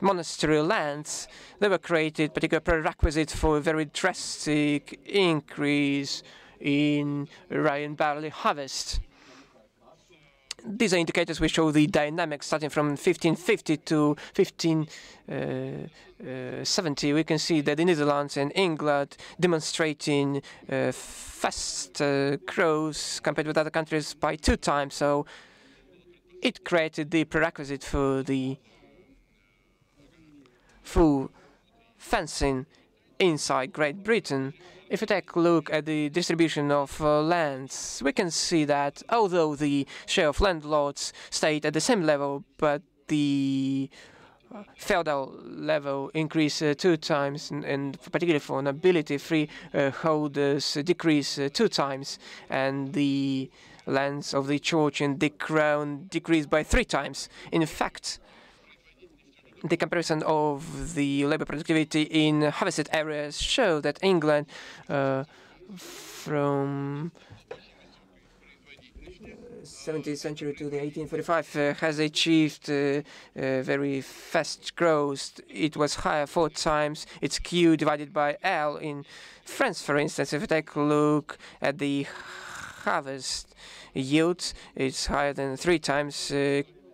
monastery lands, they were created particular prerequisites for a very drastic increase in rye and barley harvest. These are indicators which show the dynamics starting from 1550 to 1570. We can see that the Netherlands and England demonstrating fast growth compared with other countries by 2 times. So it created the prerequisite for the full fencing inside Great Britain. If we take a look at the distribution of lands, we can see that although the share of landlords stayed at the same level, but the feudal level increased 2 times, and particularly for nobility, freeholders decreased 2 times, and the lands of the church and the crown decreased by 3 times. In fact, the comparison of the labor productivity in harvested areas show that England from 17th century to the 1845 has achieved very fast growth. It was higher 4 times its Q divided by L. In France, for instance, if you take a look at the harvest yield, it's higher than 3 times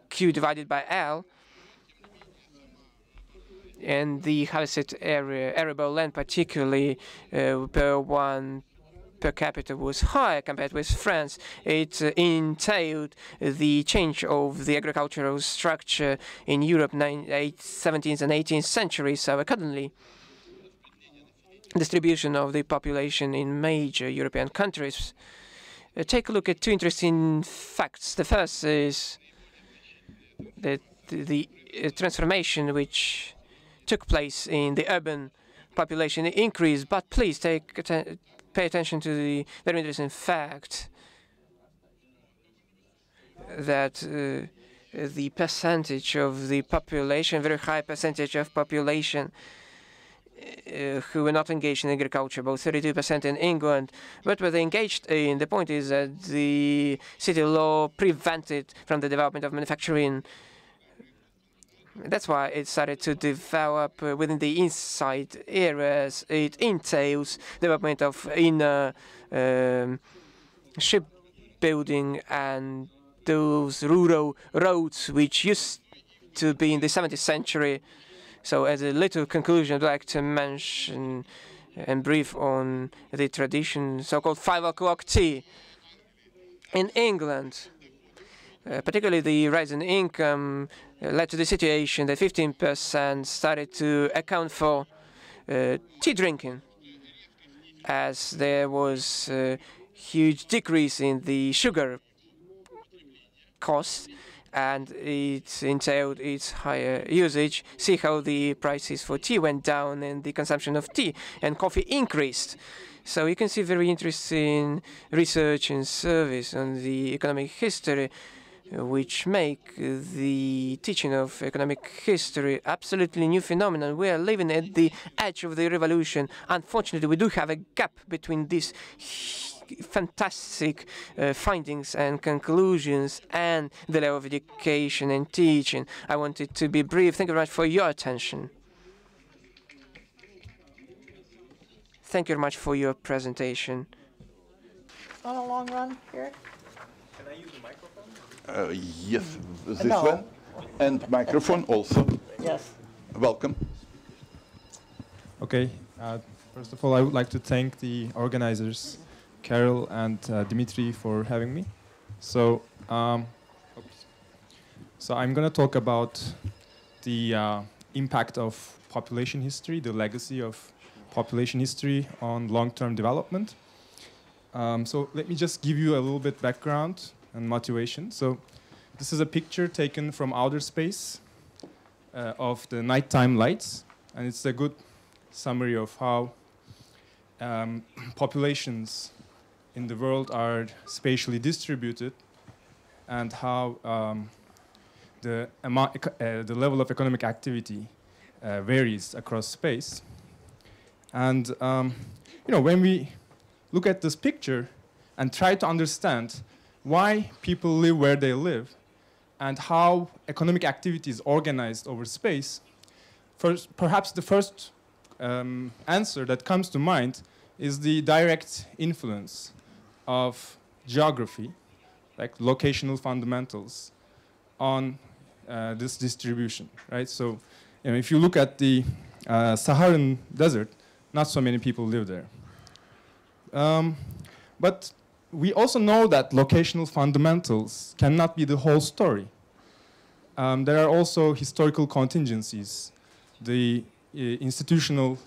Q divided by L. And the harvested arable land, particularly per capita, was higher compared with France. It entailed the change of the agricultural structure in Europe, 17th and 18th century. So accordingly, distribution of the population in major European countries. Take a look at 2 interesting facts. The first is that the transformation which took place in the urban population increase, but please pay attention to the very interesting fact that the percentage of the population, very high percentage of population who were not engaged in agriculture, about 32% in England, but were they engaged in, the point is that the city law prevented from the development of manufacturing. That's why it started to develop within the inside areas. It entails development of inner shipbuilding and those rural roads which used to be in the 17th century. So as a little conclusion, I'd like to mention and brief on the tradition, so-called 5 o'clock tea. In England, particularly the rise in income led to the situation that 15% started to account for tea drinking, as there was a huge decrease in the sugar cost, and it entailed its higher usage. See how the prices for tea went down and the consumption of tea and coffee increased. So you can see very interesting research and service on the economic history, which make the teaching of economic history absolutely new phenomenon. We are living at the edge of the revolution. Unfortunately, we do have a gap between these fantastic findings and conclusions and the level of education and teaching. I wanted to be brief. Thank you very much for your attention. Thank you very much for your presentation. On a long run here? Can I use the microphone? Yes, this No. one. And microphone also. Yes. Welcome. Okay. First of all, I would like to thank the organizers, Carol and Dimitri, for having me. So, so I'm going to talk about the impact of population history, the legacy of population history on long-term development. So let me just give you a little bit background and motivation. So this is a picture taken from outer space of the nighttime lights, and it's a good summary of how populations in the world are spatially distributed and how the level of economic activity varies across space. And when we look at this picture and try to understand why people live where they live and how economic activity is organized over space, perhaps the first answer that comes to mind is the direct influence of geography, like locational fundamentals, on this distribution, right? So, if you look at the Saharan desert, not so many people live there. But we also know that locational fundamentals cannot be the whole story. There are also historical contingencies. The institutional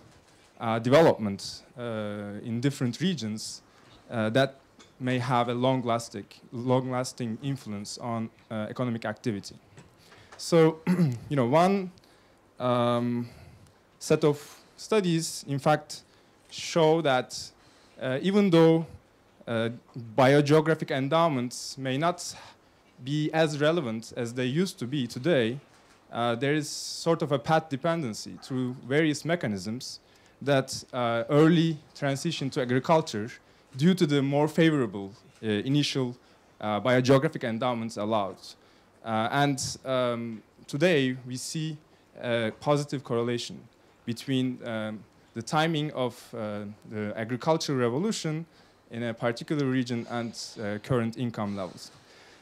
development in different regions that may have a long-lasting influence on economic activity. So, one set of studies, in fact, show that even though biogeographic endowments may not be as relevant as they used to be today, there is sort of a path dependency through various mechanisms that early transition to agriculture, due to the more favorable initial biogeographic endowments allowed. Today we see a positive correlation between the timing of the agricultural revolution in a particular region and current income levels.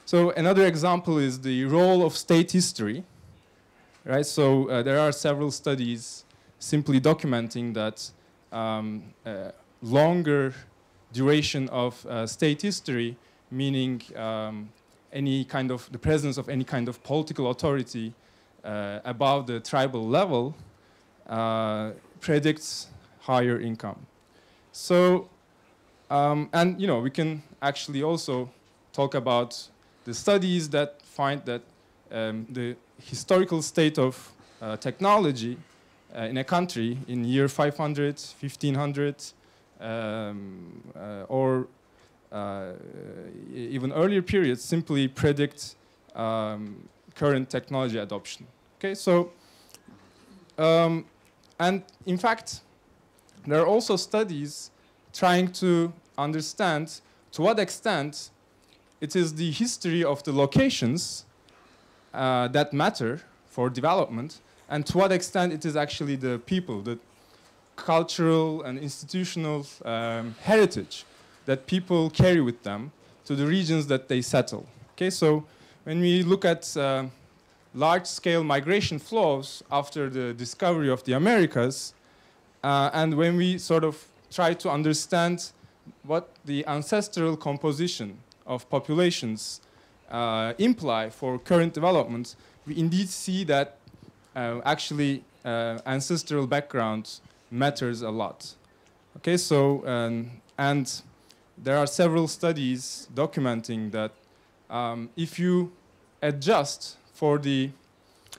So another example is the role of state history, right? So there are several studies simply documenting that longer duration of state history, meaning the presence of any kind of political authority above the tribal level, predicts higher income. So, we can actually also talk about the studies that find that the historical state of technology in a country in year 500, 1500, or even earlier periods simply predict current technology adoption. Okay, so, and in fact, there are also studies trying to understand to what extent it is the history of the locations that matter for development, and to what extent it is actually the people, the cultural and institutional heritage that people carry with them to the regions that they settle. Okay, so when we look at large-scale migration flows after the discovery of the Americas, and when we sort of try to understand what the ancestral composition of populations imply for current development, we indeed see that actually ancestral background matters a lot. Okay, so, and there are several studies documenting that if you adjust for the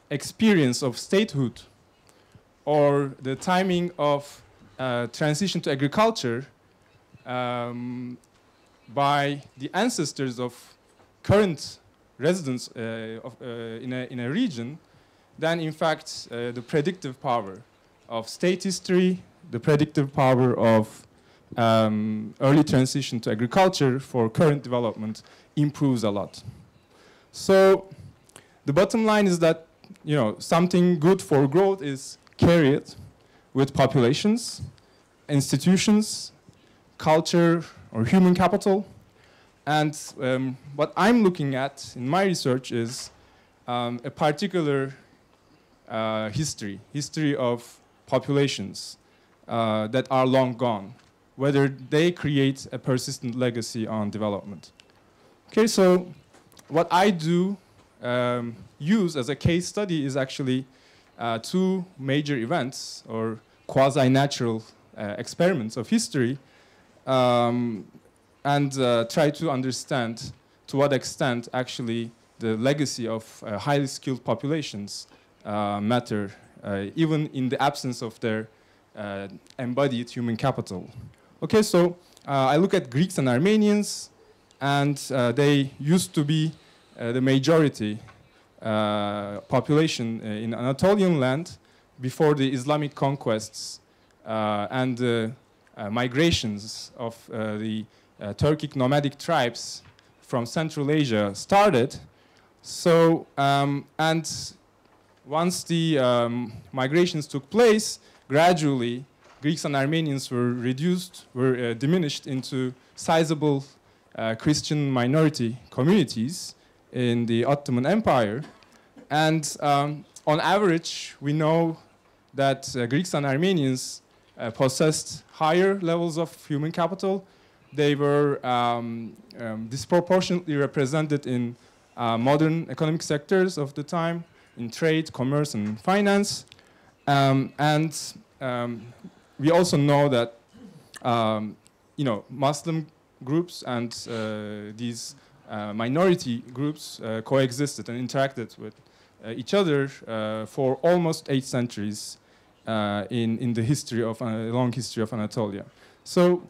experience of statehood or the timing of transition to agriculture by the ancestors of current residents in a region, then in fact the predictive power of state history, the predictive power of early transition to agriculture for current development improves a lot. So the bottom line is that something good for growth is carried with populations, institutions, culture, or human capital. And what I'm looking at in my research is a particular history of populations that are long gone, whether they create a persistent legacy on development. Okay, so what I do use as a case study is actually two major events or quasi-natural experiments of history, and try to understand to what extent actually the legacy of highly skilled populations matter, even in the absence of their embodied human capital. Okay, so I look at Greeks and Armenians, and they used to be the majority population in Anatolian land, before the Islamic conquests and the migrations of the Turkic nomadic tribes from Central Asia started. So, and once the migrations took place, gradually Greeks and Armenians were diminished into sizable Christian minority communities in the Ottoman Empire. And on average, we know that Greeks and Armenians possessed higher levels of human capital. They were disproportionately represented in modern economic sectors of the time, in trade, commerce, and finance. We also know that Muslim groups and these minority groups coexisted and interacted with each other for almost 8 centuries in the history of long history of Anatolia. So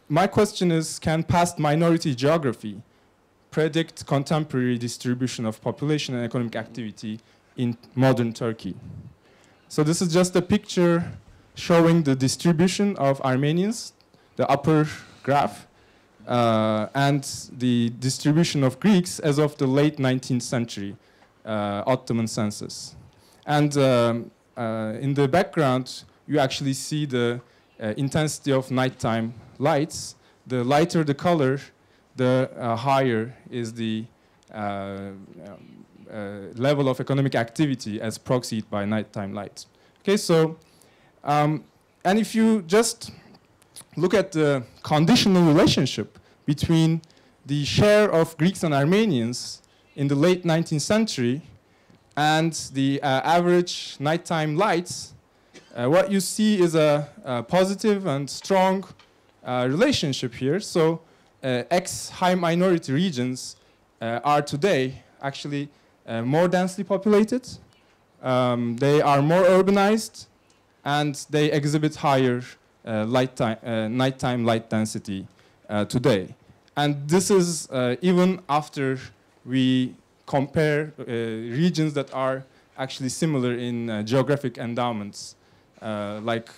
my question is, can past minority geography predict contemporary distribution of population and economic activity in modern Turkey? So this is just a picture showing the distribution of Armenians, the upper graph, and the distribution of Greeks as of the late 19th century Ottoman census. And in the background, you actually see the intensity of nighttime lights. The lighter the color, the higher is the level of economic activity as proxied by nighttime lights. Okay, so, and if you just look at the conditional relationship between the share of Greeks and Armenians in the late 19th century and the average nighttime lights, what you see is a positive and strong relationship here. So ex-high minority regions are today actually more densely populated. They are more urbanized, and they exhibit higher nighttime light density today. And this is even after we compare regions that are actually similar in geographic endowments, like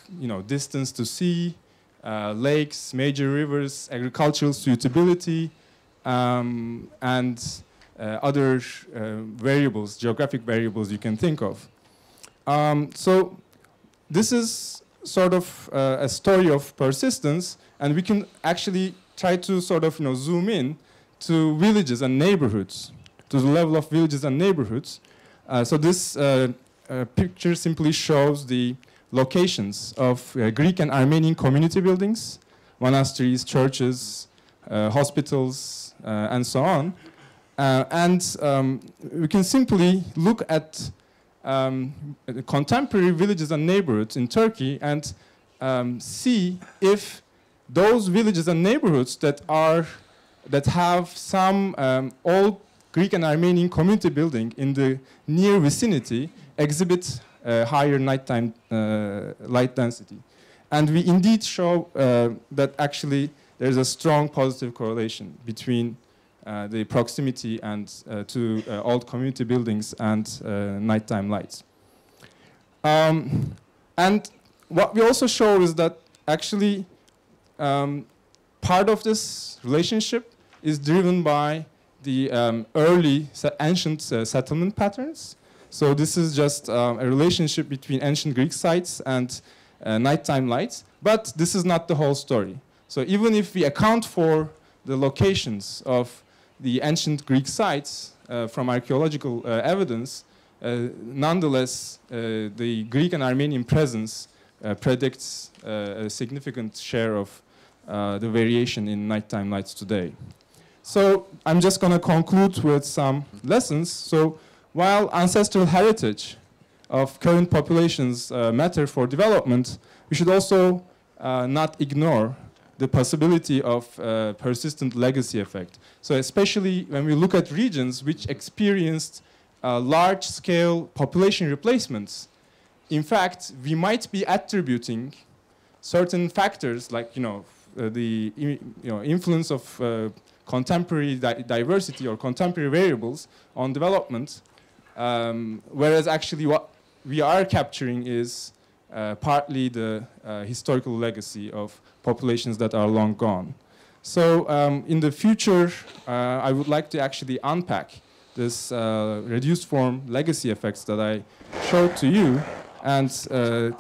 distance to sea, lakes, major rivers, agricultural suitability, and other variables, geographic variables you can think of. So this is sort of a story of persistence, and we can actually try to sort of zoom in to villages and neighborhoods, to the level of villages and neighborhoods. So this picture simply shows the locations of Greek and Armenian community buildings, monasteries, churches, hospitals, and so on. We can simply look at contemporary villages and neighborhoods in Turkey and see if those villages and neighborhoods that have some old Greek and Armenian community building in the near vicinity exhibit higher nighttime light density. And we indeed show that actually there's a strong positive correlation between the proximity and to old community buildings and nighttime lights. And what we also show is that actually part of this relationship is driven by the early ancient settlement patterns. So this is just a relationship between ancient Greek sites and nighttime lights, but this is not the whole story. So even if we account for the locations of the ancient Greek sites from archaeological evidence, nonetheless, the Greek and Armenian presence predicts a significant share of the variation in nighttime lights today. So I'm just going to conclude with some lessons. So while ancestral heritage of current populations matter for development, we should also not ignore the possibility of persistent legacy effect. So especially when we look at regions which experienced large-scale population replacements, in fact, we might be attributing certain factors like the influence of contemporary diversity or contemporary variables on development, whereas actually what we are capturing is partly the historical legacy of populations that are long gone. So in the future, I would like to actually unpack this reduced form legacy effects that I showed to you and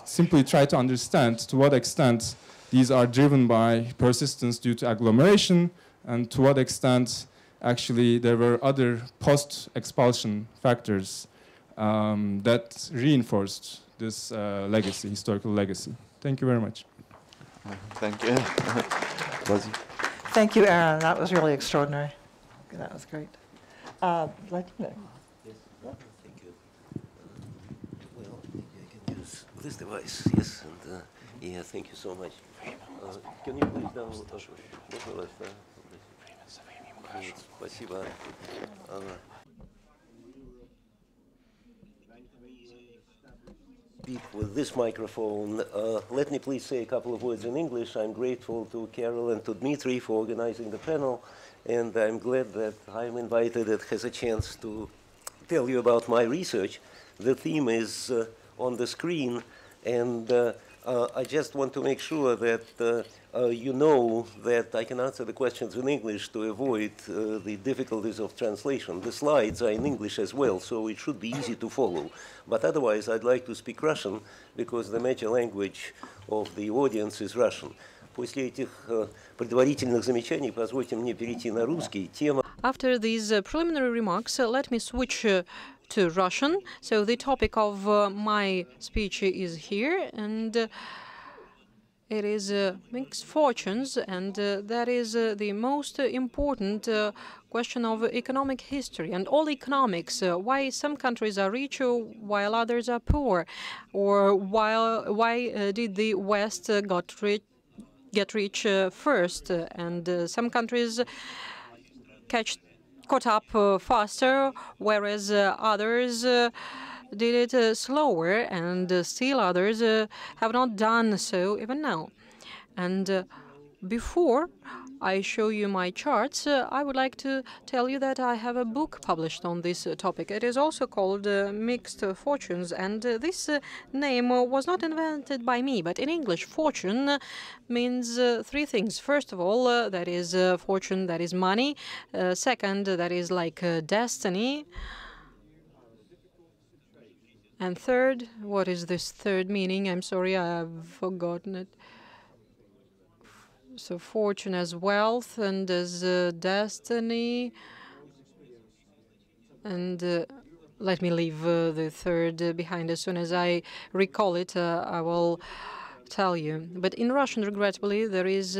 simply try to understand to what extent these are driven by persistence due to agglomeration and to what extent actually there were other post-expulsion factors that reinforced this legacy, historical legacy. Thank you very much. Thank you. Thank you, Aaron. That was really extraordinary. That was great. Vladimir. Thank you. Well, I can use this device, yes, and yeah, thank you so much. Can you please down? Спасибо. Speak with this microphone. Let me please say a couple of words in English. I'm grateful to Carol and to Dmitry for organizing the panel, and I'm glad that I'm invited and has a chance to tell you about my research. The theme is on the screen, and I just want to make sure that you know that I can answer the questions in English to avoid the difficulties of translation. The slides are in English as well, so it should be easy to follow. But otherwise, I'd like to speak Russian, because the major language of the audience is Russian. После этих предварительных замечаний позвольте мне перейти на русский. Тема. After these preliminary remarks, let me switch to Russian. So the topic of my speech is here, and it is mixed fortunes, and that is the most important question of economic history and all economics. Why some countries are rich while others are poor, or why did the West get rich first, and some countries caught up faster, whereas others did it slower, and still others have not done so even now. And before I show you my charts, I would like to tell you that I have a book published on this topic. It is also called Mixed Fortunes, and this name was not invented by me, but in English, fortune means three things. First of all, that is fortune, that is money. Second, that is like destiny. And third, what is this third meaning? I'm sorry, I have forgotten it. So fortune as wealth and as destiny. And let me leave the third behind. As soon as I recall it, I will tell you. But in Russian, regrettably, there is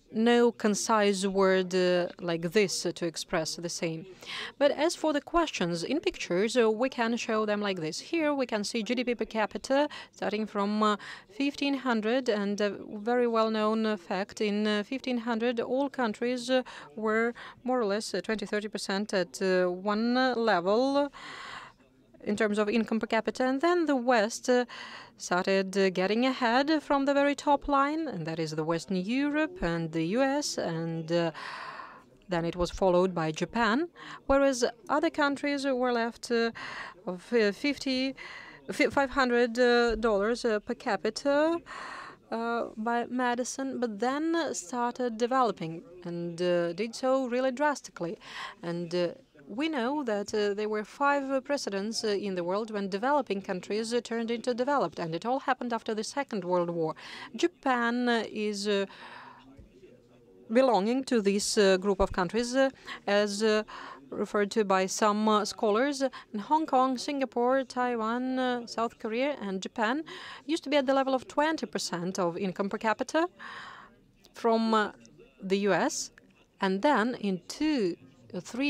no concise word like this to express the same. But as for the questions in pictures, we can show them like this. Here we can see GDP per capita starting from 1500, and a very well-known fact, in 1500 all countries were more or less 20-30% at one level in terms of income per capita, and then the West started getting ahead from the very top line, and that is the Western Europe and the US, and then it was followed by Japan, whereas other countries were left of $500 per capita by Madison, but then started developing and did so really drastically. And we know that there were 5 precedents in the world when developing countries turned into developed, and it all happened after the Second World War. Japan is belonging to this group of countries, as referred to by some scholars. And Hong Kong, Singapore, Taiwan, South Korea, and Japan used to be at the level of 20% of income per capita from the US, and then in 2-3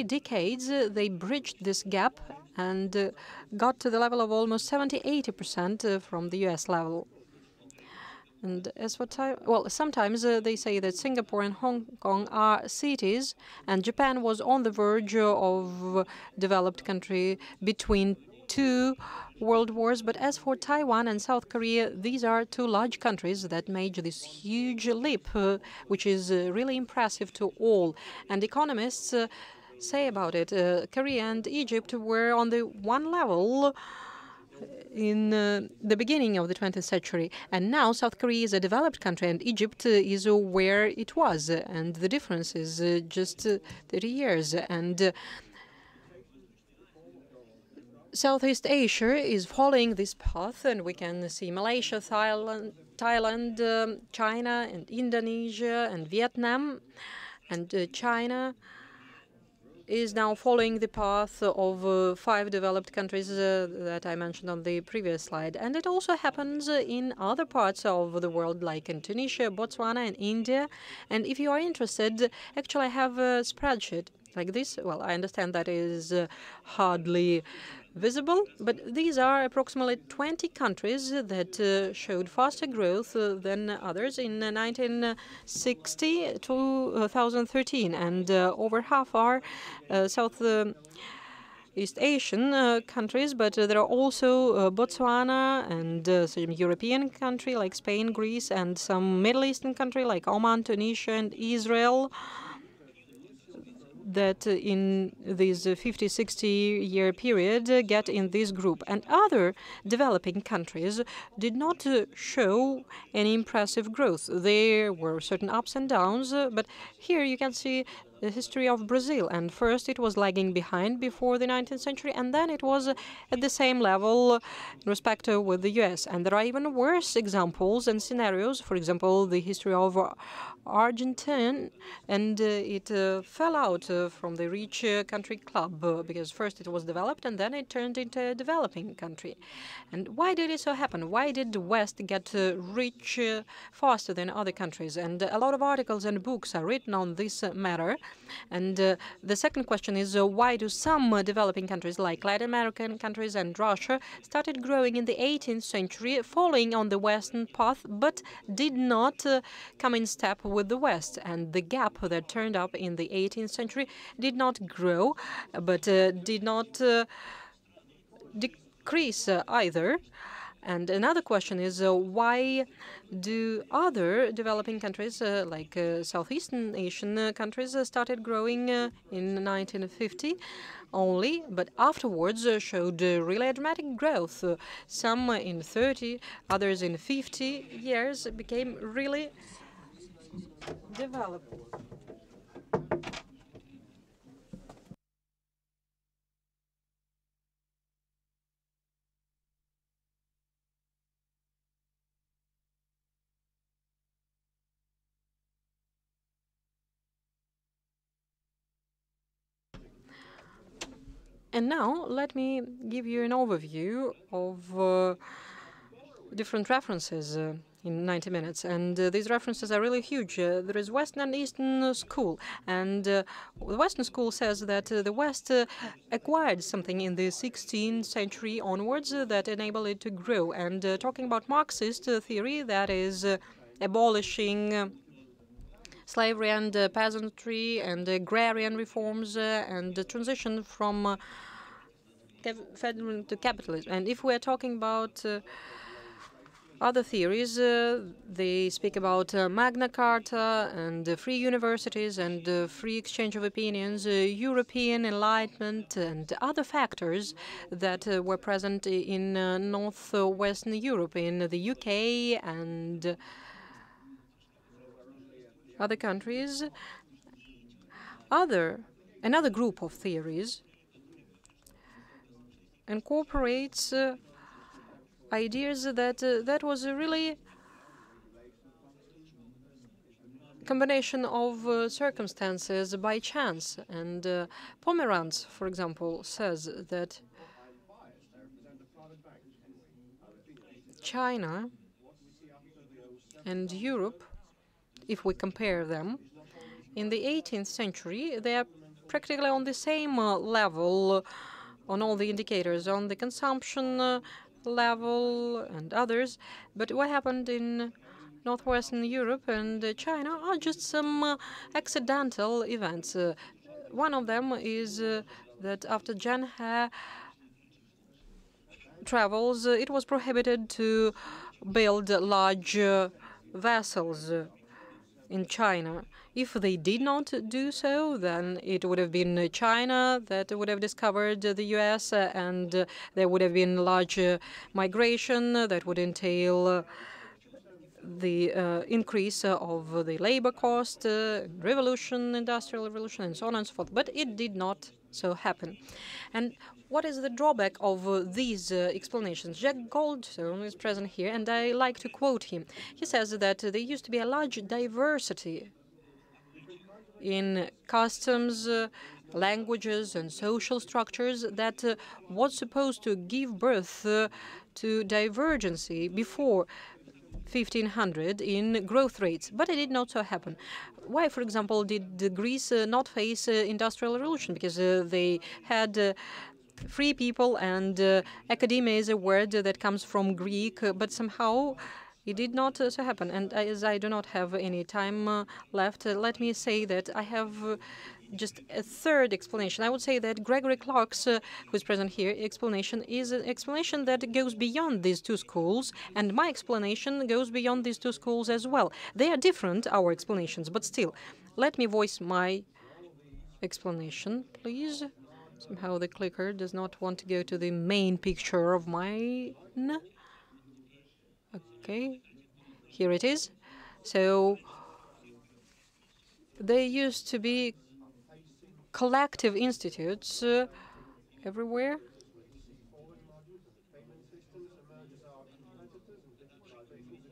decades, they bridged this gap and got to the level of almost 70-80% from the US level. And as for well, sometimes they say that Singapore and Hong Kong are cities, and Japan was on the verge of developed country between 2 world wars. But as for Taiwan and South Korea, these are 2 large countries that made this huge leap, which is really impressive to all. And economists say about it, Korea and Egypt were on the one level in the beginning of the 20th century. And now South Korea is a developed country and Egypt is where it was. And the difference is just 30 years. And Southeast Asia is following this path, and we can see Malaysia, Thailand, China, and Indonesia, and Vietnam. And China is now following the path of 5 developed countries that I mentioned on the previous slide. And it also happens in other parts of the world, like in Tunisia, Botswana, and India. And if you are interested, actually I have a spreadsheet like this. Well, I understand that is hardly visible, but these are approximately 20 countries that showed faster growth than others in 1960 to 2013, and over half are Southeast Asian countries, but there are also Botswana and some European country like Spain, Greece, and some Middle Eastern country like Oman, Tunisia, and Israel, that in this 50-60-year period get in this group. And other developing countries did not show any impressive growth. There were certain ups and downs, but here you can see the history of Brazil. And first it was lagging behind before the 19th century, and then it was at the same level in respect with the US. And there are even worse examples and scenarios. For example, the history of Argentina, and it fell out from the rich country club because first it was developed and then it turned into a developing country. And why did it so happen? Why did the West get rich faster than other countries? And a lot of articles and books are written on this matter. And the second question is why do some developing countries like Latin American countries and Russia started growing in the 18th century, following on the Western path, but did not come in step with the West? And the gap that turned up in the 18th century did not grow, but did not decrease either. And another question is why do other developing countries like Southeastern Asian countries started growing in 1950 only, but afterwards showed really dramatic growth. Some in 30, others in 50 years became really developed. And now let me give you an overview of different references in 90 minutes. And these references are really huge. There is Western and Eastern school. And the Western school says that the West acquired something in the 16th century onwards that enabled it to grow. And talking about Marxist theory, that is abolishing slavery and peasantry and agrarian reforms and the transition from federalism to capitalism. And if we're talking about other theories, they speak about Magna Carta and free universities and free exchange of opinions, European Enlightenment, and other factors that were present in northwestern Europe, in the UK and other countries. Another group of theories incorporates ideas that that was a really combination of circumstances by chance. And Pomerantz, for example, says that China and Europe, if we compare them, in the 18th century, they are practically on the same level on all the indicators, on the consumption level and others. But what happened in northwestern Europe and China are just some accidental events. One of them is that after Zheng He travels, it was prohibited to build large vessels. in China. If they did not do so, then it would have been China that would have discovered the US, and there would have been large migration that would entail the increase of the labor cost, revolution, industrial revolution, and so on and so forth. But it did not so happen. And what is the drawback of these explanations? Jack Goldstone is present here, and I like to quote him. He says that there used to be a large diversity in customs, languages, and social structures that was supposed to give birth to divergency before 1500 in growth rates, but it did not so happen. Why, for example, did Greece not face industrial revolution? Because they had free people, and academia is a word that comes from Greek, but somehow it did not so happen. And as I do not have any time left, let me say that I have just a third explanation. I would say that Gregory Clark's, who is present here, explanation is an explanation that goes beyond these two schools, and my explanation goes beyond these two schools as well. They are different, our explanations, but still, let me voice my explanation, please. Somehow the clicker does not want to go to the main picture of mine. Okay, here it is. So there used to be collective institutes everywhere.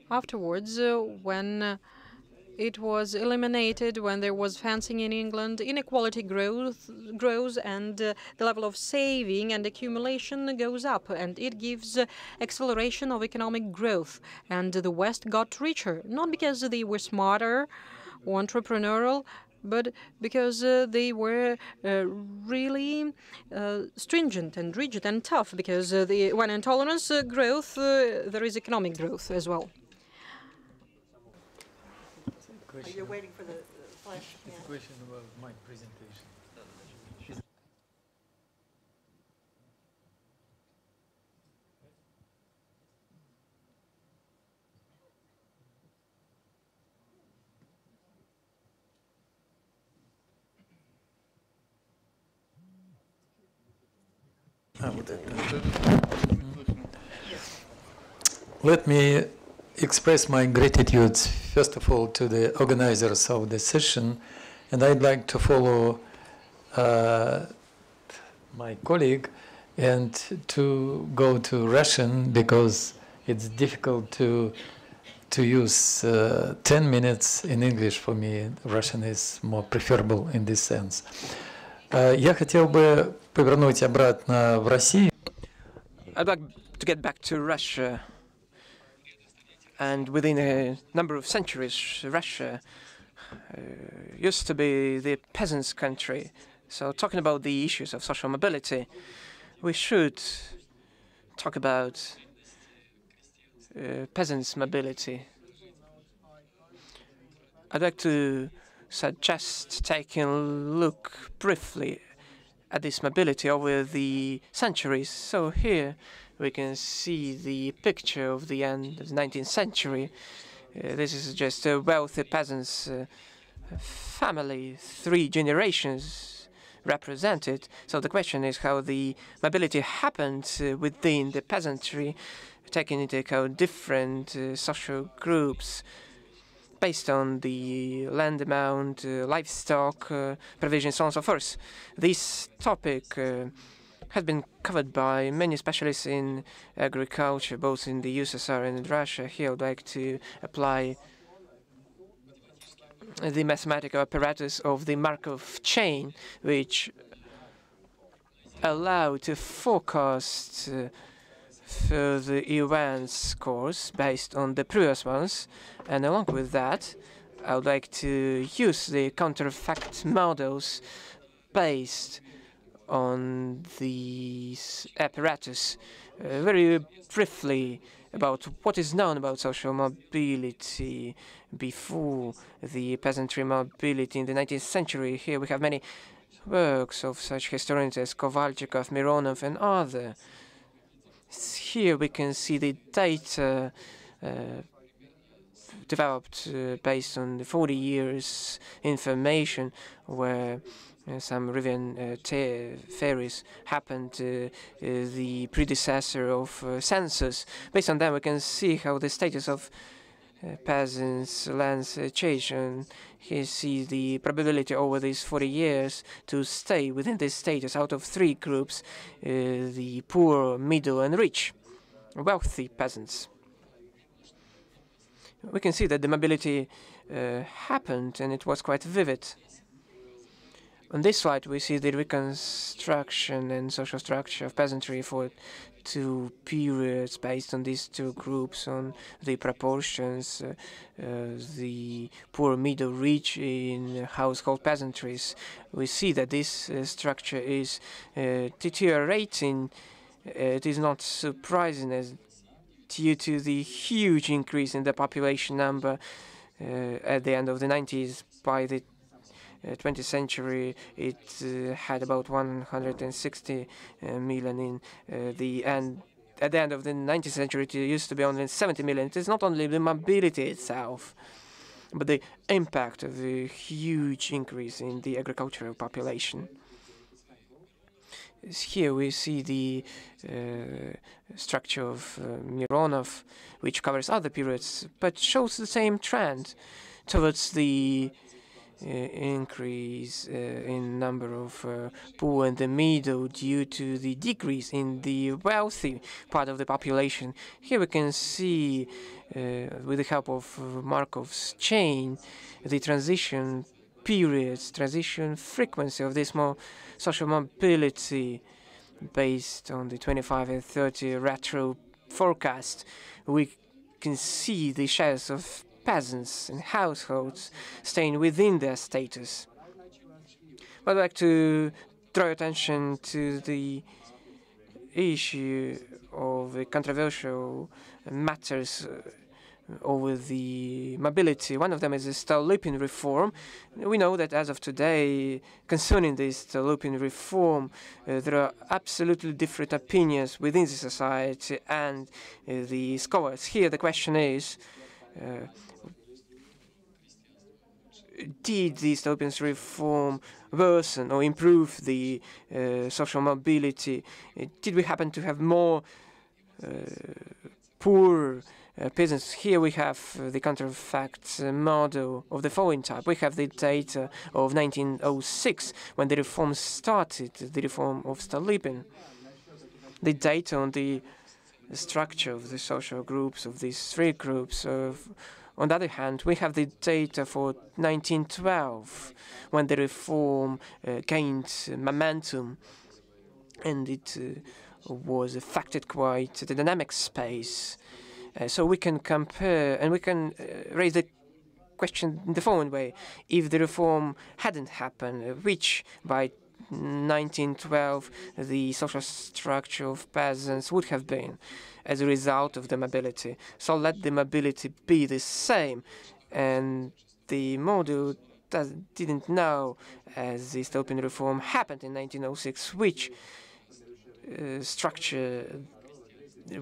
Afterwards, when it was eliminated, when there was fencing in England, inequality grows, and the level of saving and accumulation goes up, and it gives acceleration of economic growth. And the West got richer, not because they were smarter or entrepreneurial, but because they were really stringent and rigid and tough, because when intolerance growth, there is economic growth as well. Are you waiting for the flash? It's a question about my presentation. Let me express my gratitude, first of all, to the organizers of the session, and I'd like to follow my colleague and to go to Russian, because it's difficult to use 10 minutes in English for me. Russian is more preferable in this sense. Я хотел бы повернуть обратно в Россию. I'd like to get back to Russia. And within a number of centuries, Russia used to be the peasants' country. So talking about the issues of social mobility, we should talk about peasants' mobility. I'd like to suggest taking a look briefly at this mobility over the centuries. So here we can see the picture of the end of the 19th century. This is just a wealthy peasant's family, 3 generations represented. So the question is how the mobility happened within the peasantry, taking into account different social groups based on the land amount, livestock, provision, so on and so forth. This topic has been covered by many specialists in agriculture, both in the USSR and in Russia. Here I would like to apply the mathematical apparatus of the Markov chain, which allow to forecast further events course based on the previous ones. And along with that, I would like to use the counterfact models based on these apparatus. Very briefly about what is known about social mobility before the peasantry mobility in the 19th century. Here we have many works of such historians as Kovalchikov, Mironov, and others. Here we can see the data developed based on the 40 years information, where some Rivian theories happened, the predecessor of census. Based on them, we can see how the status of peasants' lands change, and he sees the probability over these 40 years to stay within this status out of 3 groups: the poor, middle, and rich, wealthy peasants. We can see that the mobility happened, and it was quite vivid. On this slide, we see the reconstruction and social structure of peasantry for 2 periods based on these 2 groups, on the proportions, the poor, middle, rich in household peasantries. We see that this structure is deteriorating. It is not surprising, as due to the huge increase in the population number at the end of the 90s. By the 20th century, it had about 160 million in the end. At the end of the 19th century, it used to be only 70 million. It is not only the mobility itself, but the impact of the huge increase in the agricultural population. Here we see the structure of Mironov, which covers other periods, but shows the same trend towards the increase in number of poor and the middle due to the decrease in the wealthy part of the population. Here we can see, with the help of Markov's chain, the transition periods, transition frequency of this more social mobility based on the 25 and 30 retro forecast. We can see the shares of peasants and households staying within their status. I'd like to draw attention to the issue of the controversial matters over the mobility. One of them is the Stolypin reform. We know that as of today, concerning this Stolypin reform, there are absolutely different opinions within the society and the scholars. Here the question is, did the Stolypin reform worsen or improve the social mobility? Did we happen to have more poor peasants? Here we have the counterfact model of the following type. We have the data of 1906, when the reform started, the reform of Stolypin. The data on the structure of the social groups of these 3 groups. On the other hand, we have the data for 1912, when the reform gained momentum, and it was affected quite the dynamic space. So we can compare, and we can raise the question in the following way: if the reform hadn't happened, which by 1912 the social structure of peasants would have been as a result of the mobility? So let the mobility be the same, and the model didn't know, as the Stolypin reform happened in 1906, which structure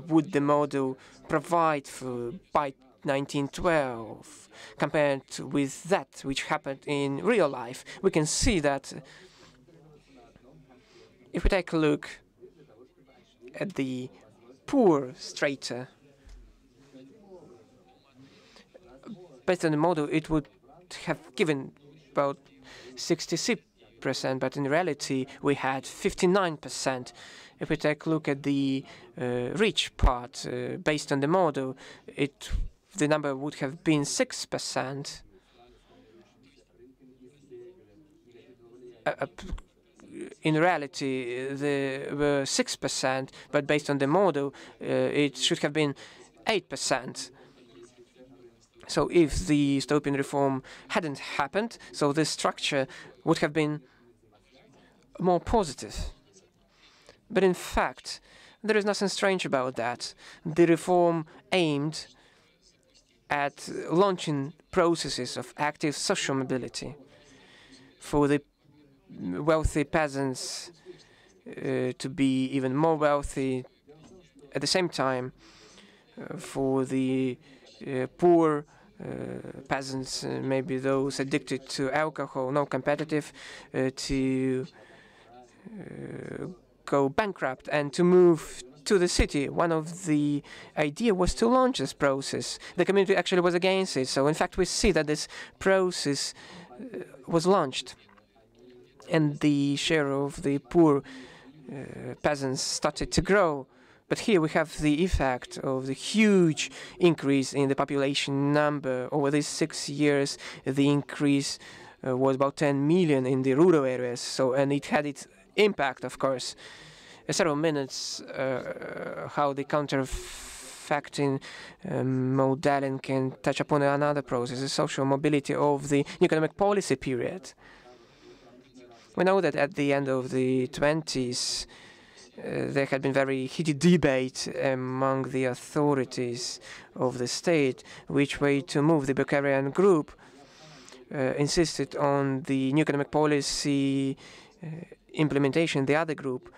would the model provide for by 1912 compared with that which happened in real life. We can see that if we take a look at the poor strata, based on the model, it would have given about 66%, but in reality we had 59%. If we take a look at the rich part, based on the model, the number would have been 6%. In reality, there were 6%, but based on the model, it should have been 8%. So if the Stolypin reform hadn't happened, so the structure would have been more positive. But in fact, there is nothing strange about that. The reform aimed at launching processes of active social mobility for the wealthy peasants to be even more wealthy, at the same time for the poor peasants, maybe those addicted to alcohol, not competitive, to go bankrupt and to move to the city. One of the idea was to launch this process. The community actually was against it. So in fact, we see that this process was launched, and the share of the poor peasants started to grow. But here we have the effect of the huge increase in the population number. Over these 6 years, the increase was about 10 million in the rural areas. So, and it had its impact, of course. Several minutes how the counterfacting modality can touch upon another process, the social mobility of the economic policy period. We know that at the end of the 20s, there had been very heated debate among the authorities of the state which way to move. The Bulgarian group insisted on the new economic policy implementation. The other group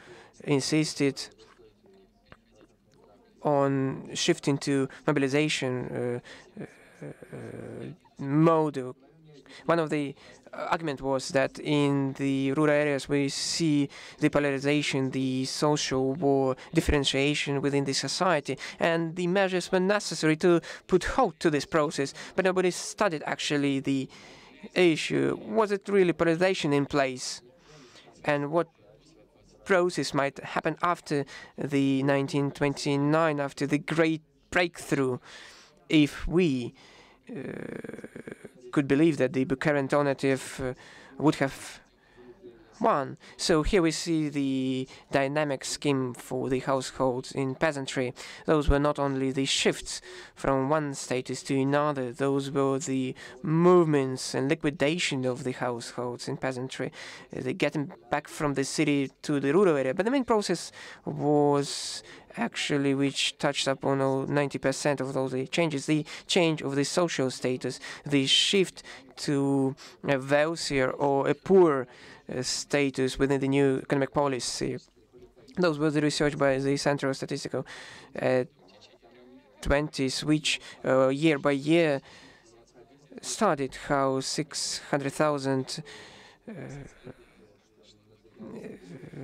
insisted on shifting to mobilization mode. One of the argument was that in the rural areas we see the polarization, the social war, differentiation within the society, and the measures were necessary to put halt to this process. But nobody studied actually the issue. Was it really polarization in place? And what process might happen after the 1929, after the great breakthrough, if we could believe that the Bulgarian alternative would have won. So here we see the dynamic scheme for the households in peasantry. Those were not only the shifts from one status to another, those were the movements and liquidation of the households in peasantry, the getting back from the city to the rural area. But the main process was actually which touched upon 90% of those changes, the change of the social status, the shift to a wealthier or a poor status within the new economic policy. Those were the research by the Central Statistical 20s, which year by year studied how 600,000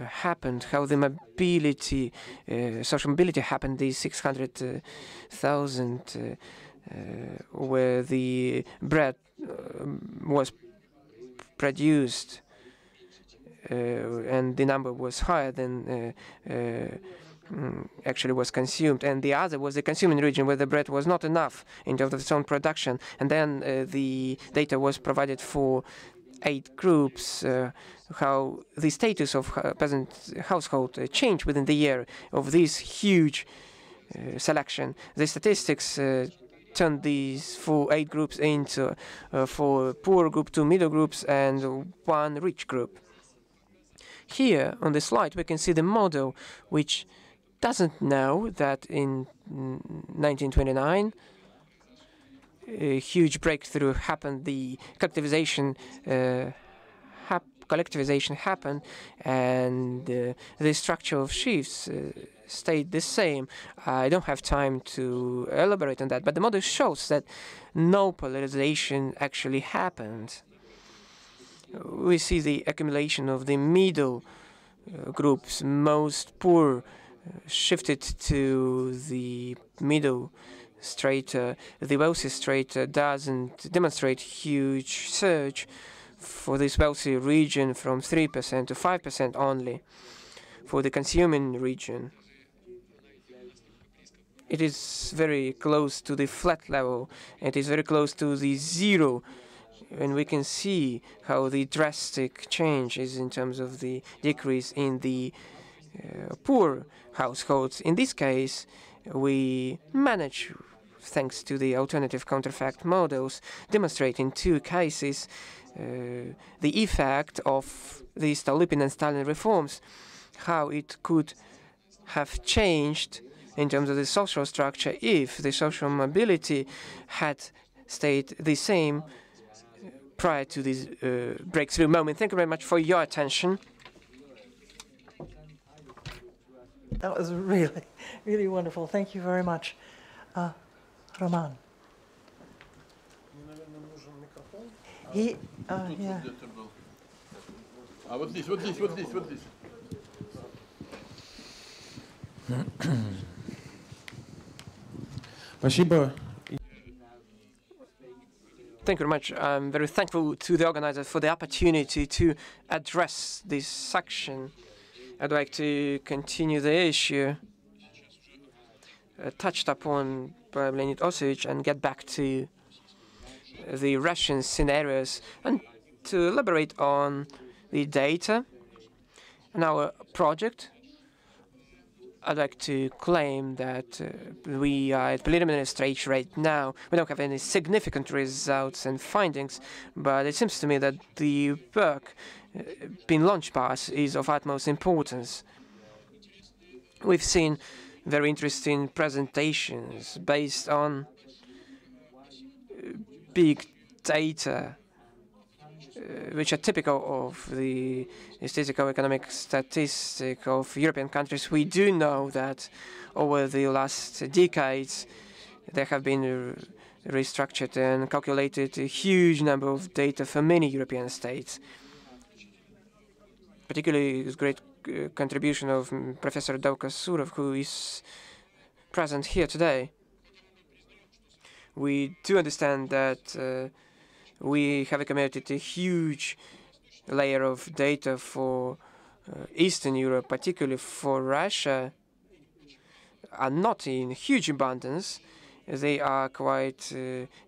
happened, how the mobility, social mobility happened, the 600,000 where the bread was produced and the number was higher than actually was consumed, and the other was the consuming region where the bread was not enough in terms of its own production. And then the data was provided for 8 groups, how the status of peasant household changed within the year of this huge selection. The statistics turned these 8 groups into 4 poor group, 2 middle groups, and 1 rich group. Here on the slide we can see the model, which doesn't know that in 1929 a huge breakthrough happened, the collectivization happened, and the structure of shifts stayed the same. I don't have time to elaborate on that, but the model shows that no polarization actually happened. We see the accumulation of the middle groups. Most poor shifted to the middle strata. The wealthy strata doesn't demonstrate huge surge for this wealthy region, from 3% to 5% only. For the consuming region, it is very close to the flat level. It is very close to the zero. And we can see how the drastic change is in terms of the decrease in the poor households. In this case, we manage, thanks to the alternative counterfact models, demonstrate in 2 cases the effect of the Stolypin and Stalin reforms, how it could have changed in terms of the social structure if the social mobility had stayed the same prior to this breakthrough moment. Thank you very much for your attention. That was really, really wonderful. Thank you very much. Roman. He, yeah. Вот здесь, вот здесь, вот здесь, вот здесь. Спасибо. Thank you very much. I'm very thankful to the organizers for the opportunity to address this section. I'd like to continue the issue touched upon by Leonid Osich and get back to the Russian scenarios and to elaborate on the data in our project. I'd like to claim that we are at preliminary stage right now. We don't have any significant results and findings, but it seems to me that the work being launched by us is of utmost importance. We've seen very interesting presentations based on big data, which are typical of the statistical economic statistic of European countries. We do know that over the last decades there have been restructured and calculated a huge number of data for many European states. Particularly this great contribution of Professor Surov, who is present here today. We do understand that we have accumulated a huge layer of data for Eastern Europe, particularly for Russia, are not in huge abundance. They are quite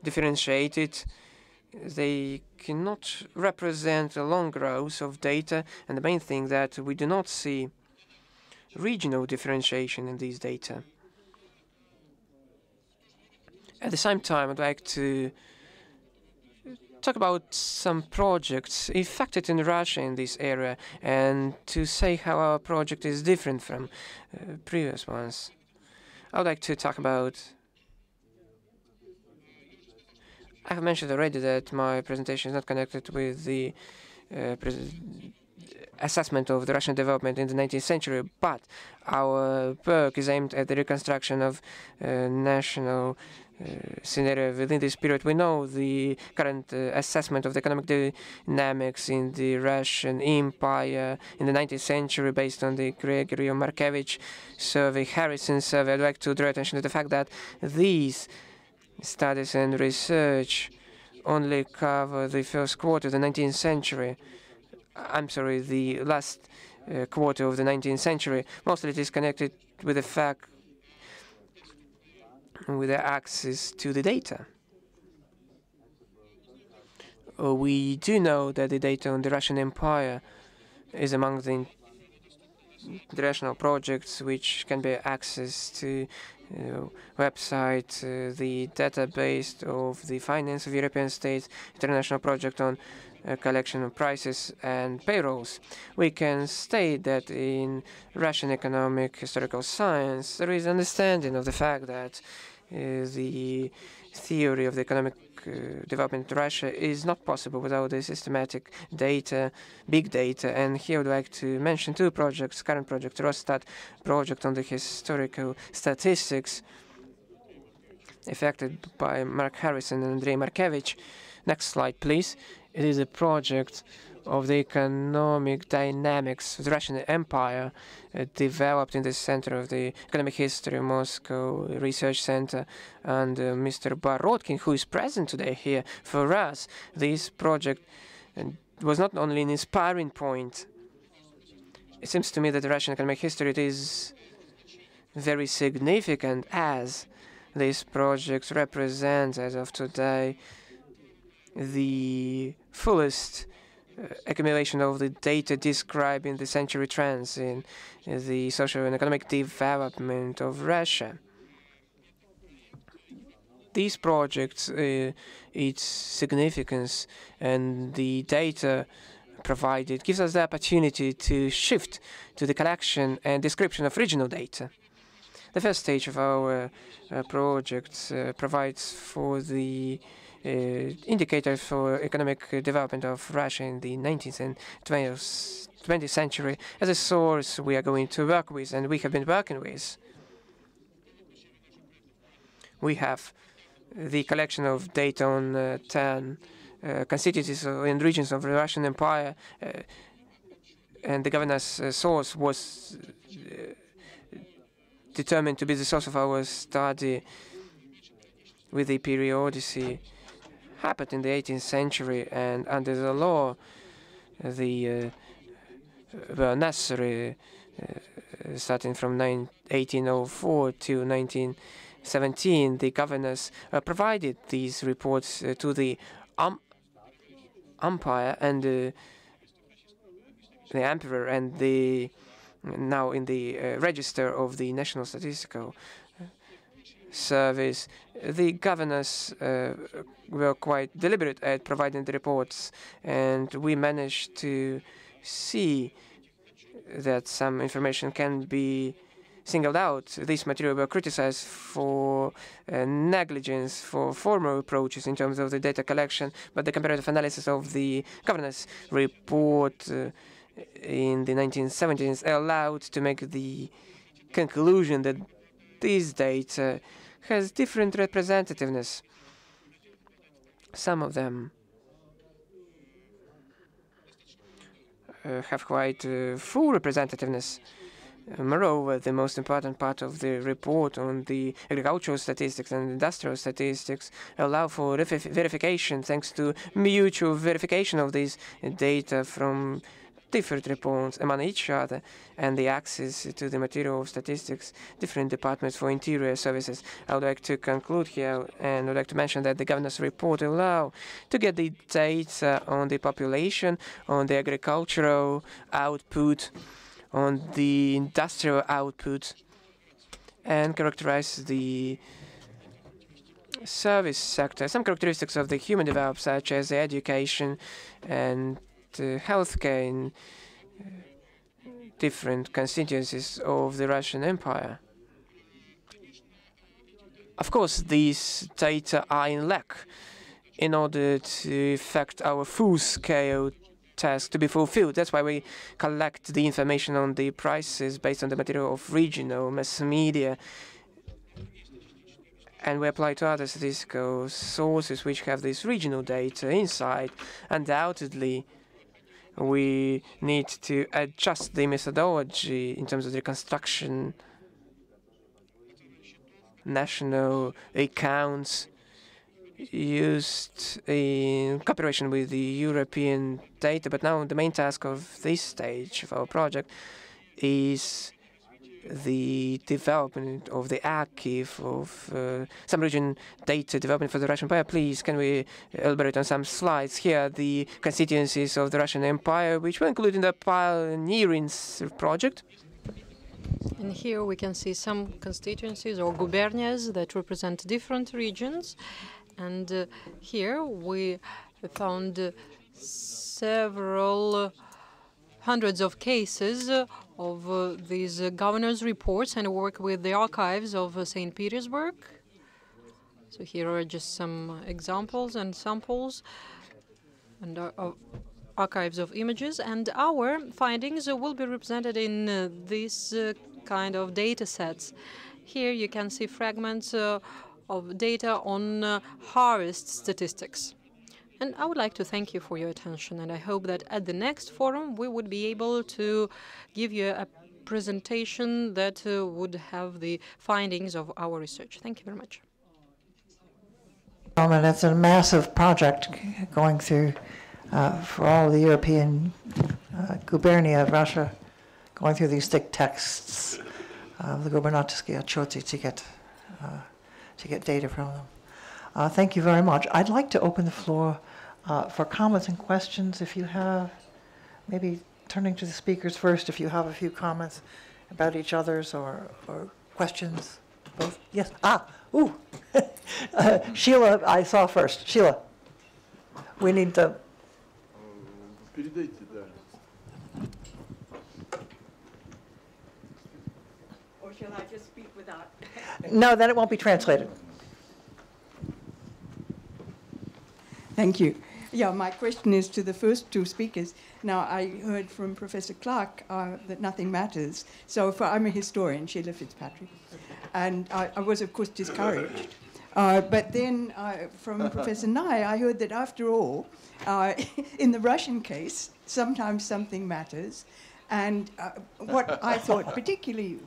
differentiated. They cannot represent a long growth of data, and the main thing that we do not see regional differentiation in these data. At the same time, I'd like to talk about some projects effected in Russia in this area and to say how our project is different from previous ones. I would like to talk about, I have mentioned already that my presentation is not connected with the assessment of the Russian development in the 19th century, but our work is aimed at the reconstruction of national scenario within this period. We know the current assessment of the economic dynamics in the Russian Empire in the 19th century based on the Gregory Markevich survey, Harrison survey. I'd like to draw attention to the fact that these studies and research only cover the first quarter of the 19th century. I'm sorry, the last quarter of the 19th century. Mostly it is connected with the fact, with the access to the data. We do know that the data on the Russian Empire is among the international projects which can be accessed to website, the database of the finance of European states, international project on collection of prices and payrolls. We can state that in Russian economic historical science there is understanding of the fact that the theory of the economic development in Russia is not possible without the systematic data, big data. And here I would like to mention two projects, current project, Rostat project on the historical statistics effected by Mark Harrison and Andrei Markevich. Next slide, please. It is a project of the economic dynamics of the Russian Empire developed in the center of the economic history Moscow Research Center. And Mr. Borodkin, who is present today here for us, this project was not only an inspiring point. It seems to me that the Russian economic history is very significant, as this project represents, as of today, the fullest accumulation of the data describing the century trends in the social and economic development of Russia. These projects, its significance and the data provided gives us the opportunity to shift to the collection and description of regional data. The first stage of our project provides for the indicators for economic development of Russia in the 19th and 20th century as a source we are going to work with, and we have been working with. We have the collection of data on 10 constituencies and regions of the Russian Empire, and the governance source was determined to be the source of our study with the periodicity happened in the 18th century, and under the law the were necessary starting from 1804 to 1917. The governors provided these reports to the umpire and the emperor, and the now in the register of the National Statistical Service. The governors were quite deliberate at providing the reports, and we managed to see that some information can be singled out. This material were criticized for negligence, for formal approaches in terms of the data collection, but the comparative analysis of the governance report in the 1970s allowed to make the conclusion that these data has different representativeness. Some of them have quite full representativeness. Moreover, the most important part of the report on the agricultural statistics and industrial statistics allow for verification thanks to mutual verification of these data from different reports among each other, and the access to the material of statistics, different departments for interior services. I would like to conclude here, and would like to mention that the governance report allow to get the data on the population, on the agricultural output, on the industrial output, and characterize the service sector. Some characteristics of the human development, such as education and healthcare in different constituencies of the Russian Empire. Of course, these data are in lack in order to effect our full-scale task to be fulfilled. That's why we collect the information on the prices based on the material of regional mass media, and we apply to other statistical sources which have this regional data inside. Undoubtedly, we need to adjust the methodology in terms of the reconstruction, national accounts used in cooperation with the European data. But now the main task of this stage of our project is the development of the archive of some region data development for the Russian Empire. Please, can we elaborate on some slides here? The constituencies of the Russian Empire, which were included in the pioneering project. And here we can see some constituencies or gubernias that represent different regions. And here we found several hundreds of cases of these governors' reports, and work with the archives of St. Petersburg. So here are just some examples and samples and archives of images. And our findings will be represented in these kind of data sets. Here you can see fragments of data on harvest statistics. And I would like to thank you for your attention, and I hope that at the next forum we would be able to give you a presentation that would have the findings of our research. Thank you very much. And it's a massive project going through for all the European gubernia of Russia, going through these thick texts of the gubernatorial отчеты to get data from them. Thank you very much. I'd like to open the floor for comments and questions. If you have, maybe turning to the speakers first, if you have a few comments about each other's or questions. Both? Yes. Ooh. Sheila, I saw first. Sheila, we need the. Or shall I just speak without? No, then it won't be translated. Thank you. Yeah, my question is to the first two speakers. Now, I heard from Professor Clark that nothing matters. So I'm a historian, Sheila Fitzpatrick. And I was, of course, discouraged But then from Professor Nye, I heard that after all, in the Russian case, sometimes something matters. And what I thought particularly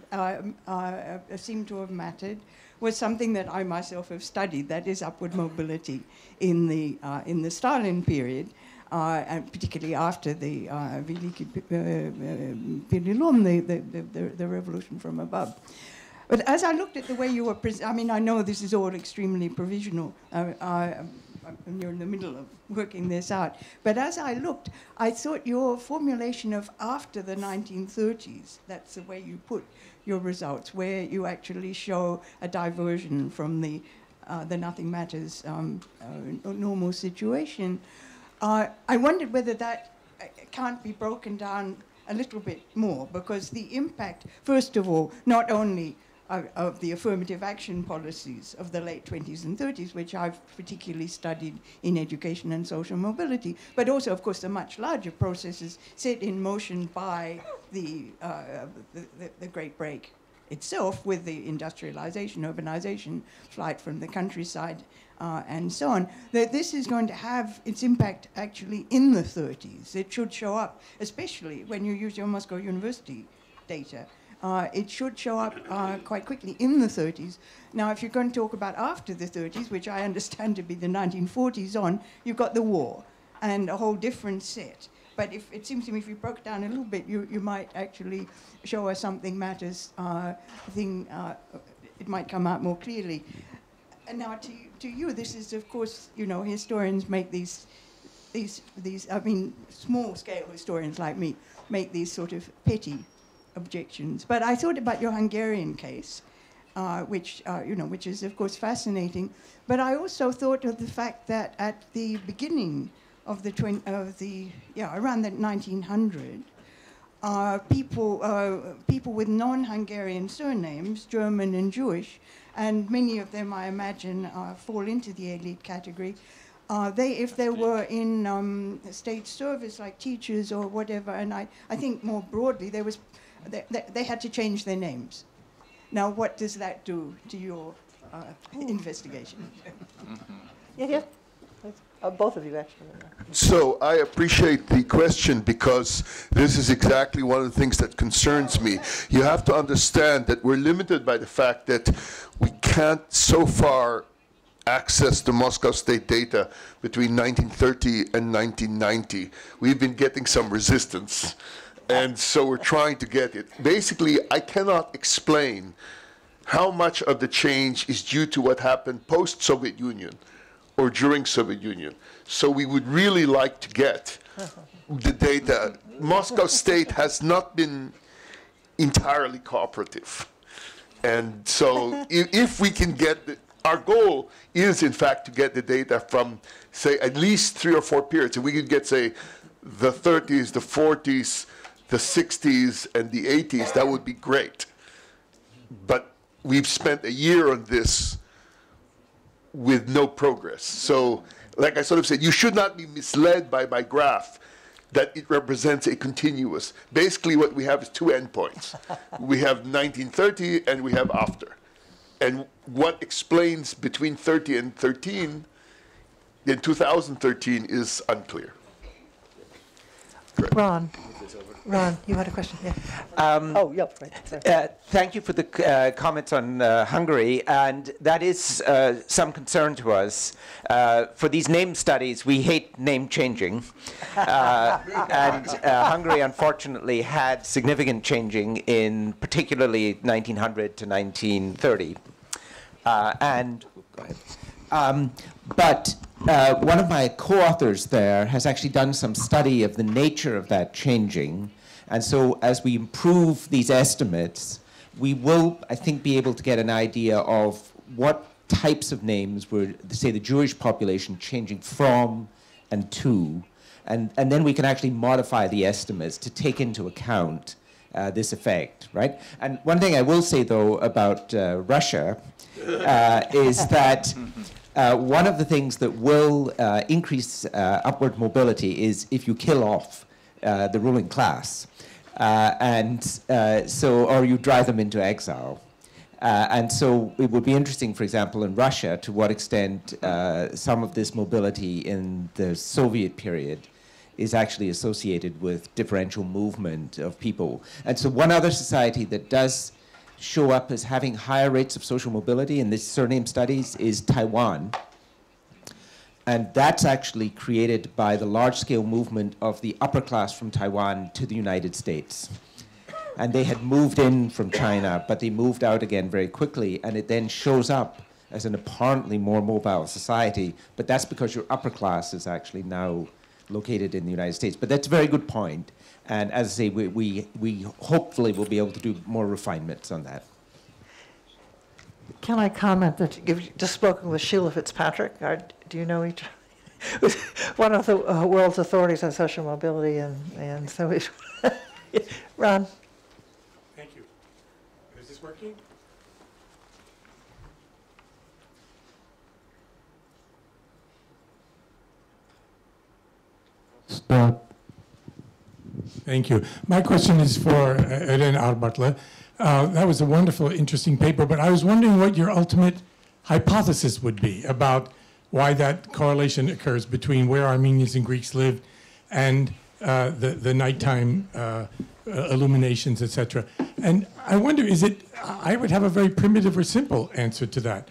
seemed to have mattered was something that I myself have studied, that is upward mobility in the Stalin period, and particularly after the Veliki Перелом, the revolution from above. But as I looked at the way you were, I mean, I know this is all extremely provisional. You're in the middle of working this out. But as I looked, I thought your formulation of after the 1930s, that's the way you put your results, where you actually show a diversion from the nothing matters normal situation. I wondered whether that can't be broken down a little bit more, because the impact, first of all, not only of the affirmative action policies of the late 20s and 30s, which I've particularly studied in education and social mobility, but also, of course, the much larger processes set in motion by the Great Break itself, with the industrialization, urbanization, flight from the countryside, and so on, that this is going to have its impact actually in the 30s. It should show up, especially when you use your Moscow University data. It should show up quite quickly in the 30s. Now, if you're going to talk about after the 30s, which I understand to be the 1940s on, you've got the war and a whole different set. But it seems to me if you broke down a little bit, you might actually show us something matters thing. It might come out more clearly. And now to you, this is, of course, you know, historians make these, I mean, small-scale historians like me make these sort of petty objections. But I thought about your Hungarian case, which is, of course, fascinating. But I also thought of the fact that at the beginning of around the 1900, people with non-Hungarian surnames, German and Jewish, and many of them, I imagine, fall into the elite category. If they were in state service, like teachers or whatever, and I think more broadly, they had to change their names. Now, what does that do to your investigation? Yeah. Both of you, actually. So I appreciate the question, because this is exactly one of the things that concerns me. You have to understand that we're limited by the fact that we can't so far access the Moscow State data between 1930 and 1990. We've been getting some resistance, and so we're trying to get it. Basically, I cannot explain how much of the change is due to what happened post-Soviet Union or during Soviet Union. So we would really like to get the data. Moscow State has not been entirely cooperative. And so if we can get our goal is, in fact, to get the data from, say, at least 3 or 4 periods. If we could get, say, the 30s, the 40s, the 60s, and the 80s, that would be great. But we've spent a year on this with no progress. So, like I sort of said, you should not be misled by my graph that it represents a continuous. Basically, what we have is 2 endpoints. We have 1930 and we have after. And what explains between 30 and 13 in 2013 is unclear. Ron, you had a question, yeah. Thank you for the comments on Hungary, and that is some concern to us. For these name studies, we hate name changing, and Hungary, unfortunately, had significant changing in particularly 1900 to 1930. But one of my co-authors there has actually done some study of the nature of that changing. And so as we improve these estimates, we will, I think, be able to get an idea of what types of names were, say, the Jewish population changing from and to. And then we can actually modify the estimates to take into account this effect, right? And one thing I will say, though, about Russia is that one of the things that will increase upward mobility is if you kill off the ruling class, or you drive them into exile. And so it would be interesting, for example, in Russia, to what extent some of this mobility in the Soviet period is actually associated with differential movement of people. And so one other society that does show up as having higher rates of social mobility in these surname studies is Taiwan. And that's actually created by the large-scale movement of the upper class from Taiwan to the United States. And they had moved in from China, but they moved out again very quickly, and it then shows up as an apparently more mobile society, but that's because your upper class is actually now located in the United States. But that's a very good point. And as I say, we hopefully will be able to do more refinements on that. Can I comment that you've just spoken with Sheila Fitzpatrick? Do you know each other? One of the world's authorities on social mobility, and so he's Ron. Thank you. Is this working? Stop. Thank you. My question is for Irene Arbartla. That was a wonderful, interesting paper, but I was wondering what your ultimate hypothesis would be about why that correlation occurs between where Armenians and Greeks live and the nighttime illuminations, etc. And I wonder, I would have a very primitive or simple answer to that.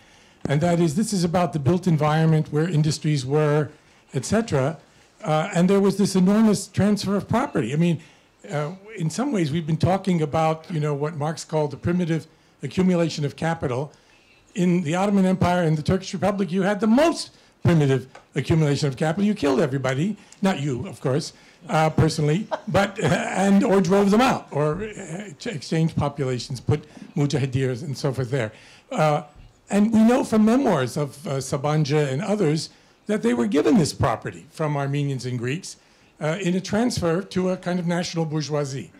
And that is, this is about the built environment where industries were, etc. And there was this enormous transfer of property. I mean, in some ways, we've been talking about, what Marx called the primitive accumulation of capital. In the Ottoman Empire and the Turkish Republic, you had the most primitive accumulation of capital. You killed everybody, not you, of course, personally, but or drove them out, or exchanged populations, put mujahidirs and so forth there. And we know from memoirs of Sabancı and others that they were given this property from Armenians and Greeks in a transfer to a kind of national bourgeoisie.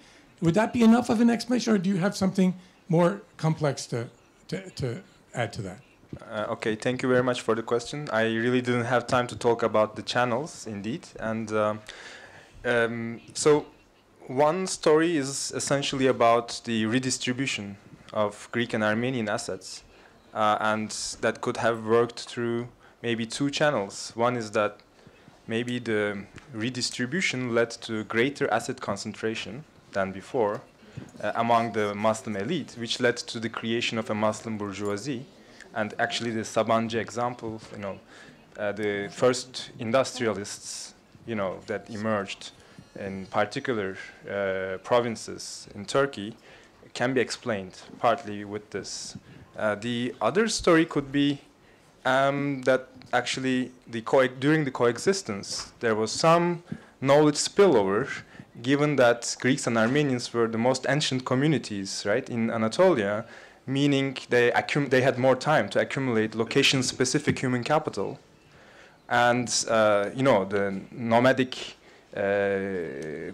Would that be enough of an explanation, or do you have something more complex to add to that? Okay, thank you very much for the question. I really didn't have time to talk about the channels, indeed. And so one story is essentially about the redistribution of Greek and Armenian assets. And that could have worked through maybe two channels. One is that maybe the redistribution led to greater asset concentration than before among the Muslim elite, which led to the creation of a Muslim bourgeoisie. And actually the Sabancı example, the first industrialists, that emerged in particular provinces in Turkey can be explained partly with this. The other story could be that actually during the coexistence, there was some knowledge spillover, given that Greeks and Armenians were the most ancient communities, right, in Anatolia, meaning they had more time to accumulate location-specific human capital. And, the nomadic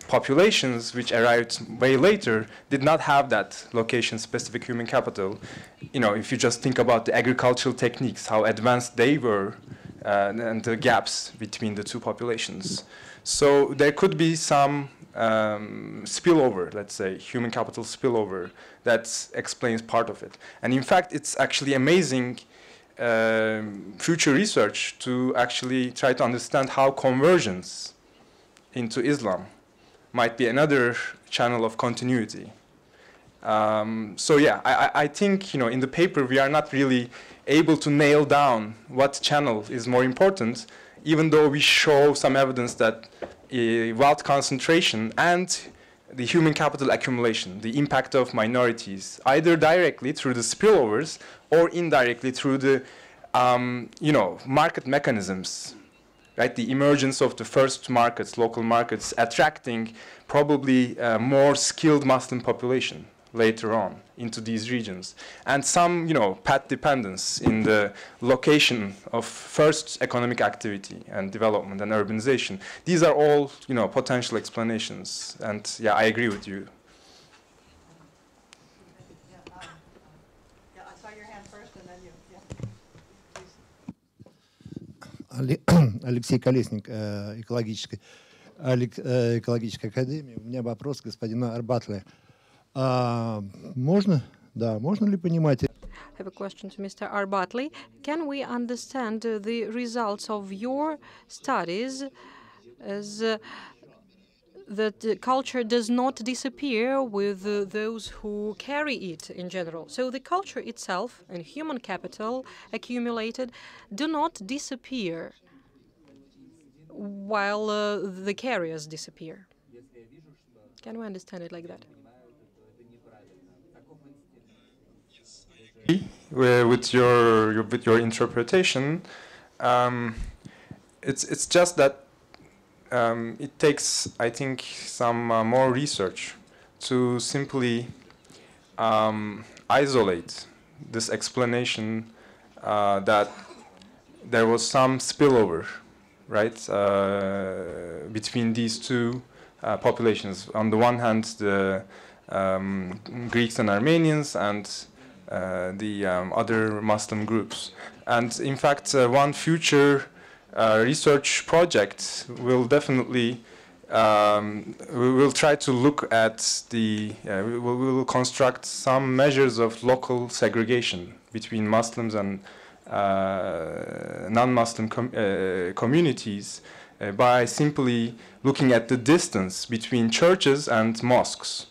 populations which arrived way later did not have that location-specific human capital. If you just think about the agricultural techniques, how advanced they were, and the gaps between the two populations. So there could be some spillover, let's say, human capital spillover, that explains part of it. And in fact, it's actually amazing future research to actually try to understand how conversions into Islam might be another channel of continuity. So yeah, I think, in the paper we are not really able to nail down what channel is more important, even though we show some evidence that wealth concentration and the human capital accumulation, the impact of minorities, either directly through the spillovers or indirectly through the market mechanisms, right? The emergence of the first markets, local markets, attracting probably more skilled Muslim population later on into these regions, and some, path dependence in the location of first economic activity and development and urbanization. These are all, potential explanations, and yeah, I agree with you. I saw your hand first, and then you. Алексей Колесник, экологическая академия. У меня вопрос к господину Арбатле. Можно ли понимать... have a question to Mr. Arbatli. Can we understand the results of your studies as that culture does not disappear with those who carry it in general? So the culture itself and human capital accumulated do not disappear while the carriers disappear. Can we understand it like that? With your interpretation, it's just that it takes, I think, some more research to simply isolate this explanation that there was some spillover, right, between these two populations. On the one hand, the Greeks and Armenians, and the other Muslim groups. And in fact, one future research project will definitely we will try to look at the we will construct some measures of local segregation between Muslims and non-Muslim communities by simply looking at the distance between churches and mosques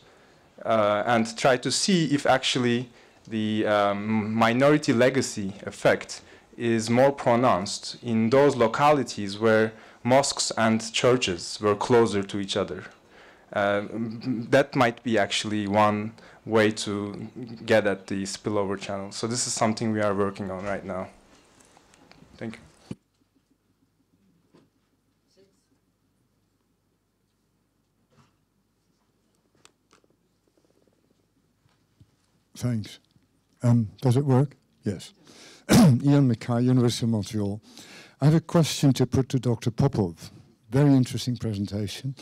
and try to see if actually the minority legacy effect is more pronounced in those localities where mosques and churches were closer to each other. That might be actually one way to get at the spillover channel. So this is something we are working on right now. Thank you. Thanks. Does it work? Yes. Ian Mackay, University of Montreal. I have a question to put to Dr. Popov. Very interesting presentation.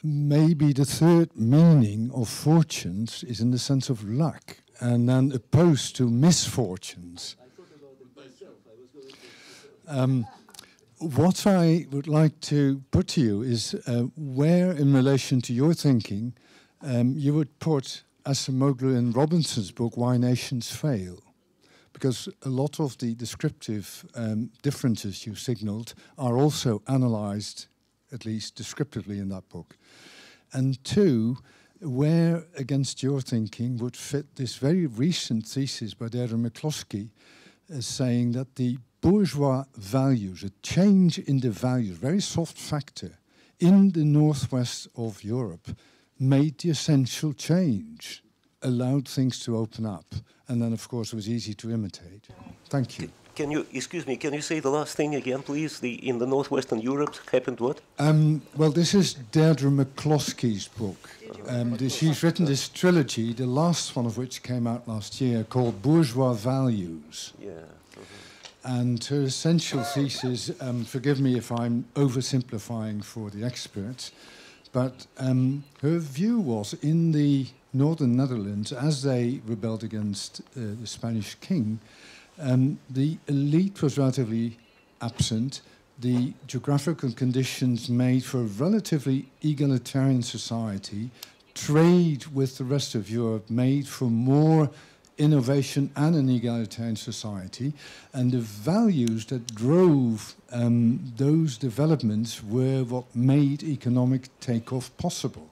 Maybe the third meaning of fortunes is in the sense of luck, and then opposed to misfortunes. What I would like to put to you is where, in relation to your thinking, you would put Acemoglu and Robinson's book, Why Nations Fail. Because a lot of the descriptive differences you signaled are also analyzed, at least descriptively, in that book. And two, where, against your thinking, would fit this very recent thesis by Gaidar McCloskey as saying that the bourgeois values, a change in the values, very soft factor, in the northwest of Europe, made the essential change, allowed things to open up, and then, of course, it was easy to imitate. Thank you. Can you, excuse me, can you say the last thing again, please? In the northwestern Europe happened what? Well, this is Gaidar McCloskey's book. She's written this trilogy, the last one of which came out last year, called Bourgeois Values. Yeah. And her essential thesis, forgive me if I'm oversimplifying for the experts, but her view was in the northern Netherlands, as they rebelled against the Spanish king, the elite was relatively absent. The geographical conditions made for a relatively egalitarian society. Trade with the rest of Europe made for more innovation and an egalitarian society. And the values that drove those developments were what made economic takeoff possible.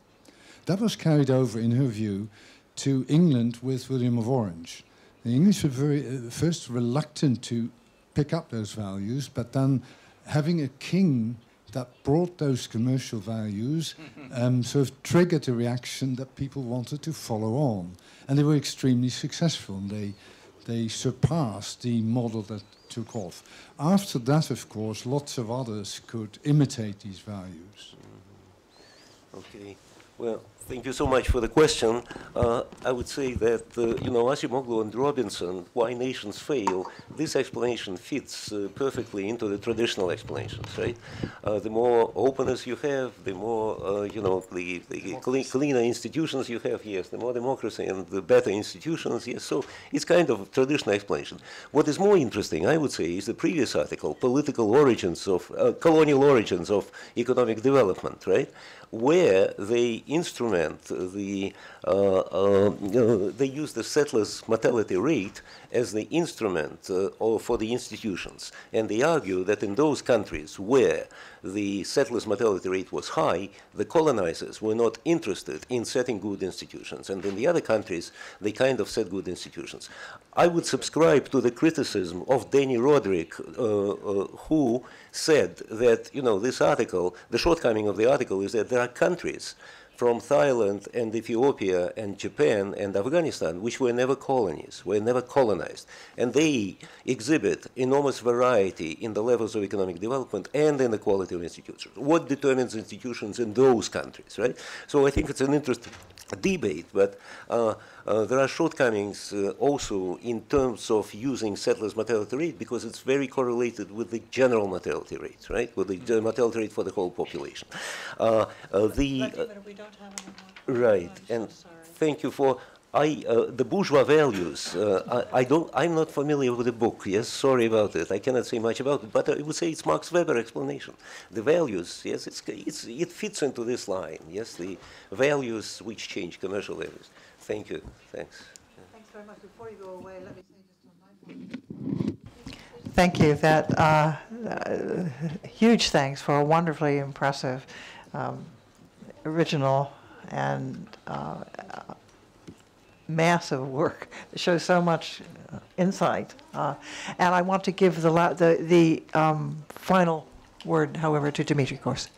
That was carried over, in her view, to England with William of Orange. The English were very first reluctant to pick up those values, but then having a king that brought those commercial values sort of triggered a reaction that people wanted to follow on. And they were extremely successful. And they surpassed the model that took off. After that, of course, lots of others could imitate these values. Okay. Well, thank you so much for the question. I would say that, Acemoglu and Robinson, Why Nations Fail, this explanation fits perfectly into the traditional explanations, right? The more openness you have, the more, the cleaner institutions you have, yes, the more democracy and the better institutions, yes. So it's kind of a traditional explanation. What is more interesting, I would say, is the previous article, Political Origins of, Colonial Origins of Economic Development, right? Where they instrument, they use the settlers' mortality rate as the instrument for the institutions. And they argue that in those countries where the settlers' mortality rate was high, the colonizers were not interested in setting good institutions. And in the other countries, they kind of set good institutions. I would subscribe to the criticism of Danny Roderick, who said that, you know, this article, the shortcoming of the article is that there are countries from Thailand and Ethiopia and Japan and Afghanistan, which were never colonies, were never colonized. And they exhibit enormous variety in the levels of economic development and in the quality of institutions. What determines institutions in those countries, right? So I think it's an interesting debate, but there are shortcomings also in terms of using settlers' mortality rate, because it's very correlated with the general mortality rate, right? With the mortality rate for the whole population. Right, and thank you for the bourgeois values. I'm not familiar with the book. Yes, sorry about it. I cannot say much about it, but I would say it's Max Weber explanation. The values, yes, it fits into this line. Yes, the values which change, commercial values. Thank you. Thanks. Thanks very much. Before you go away, let me say just on my point. Thank you. That huge thanks for a wonderfully impressive, original, and massive work that shows so much insight. And I want to give the final word, however, to Dmitry, of course.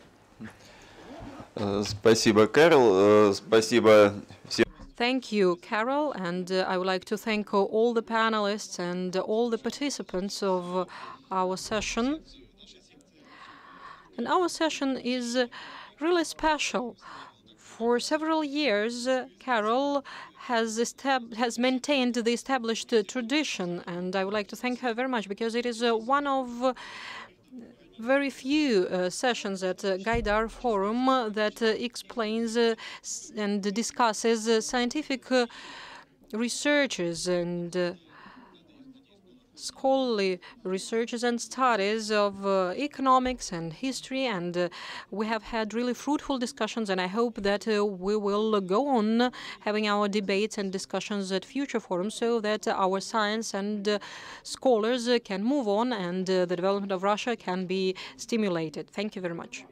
Спасибо, Carol. Спасибо всем. Thank you, Carol, and I would like to thank all the panelists and all the participants of our session. And our session is really special. For several years, Carol has maintained the established tradition, and I would like to thank her very much, because it is one of very few sessions at Gaidar Forum that explains and discusses scientific researches and scholarly researches and studies of economics and history, and we have had really fruitful discussions, and I hope that we will go on having our debates and discussions at future forums, so that our science and scholars can move on and the development of Russia can be stimulated. Thank you very much.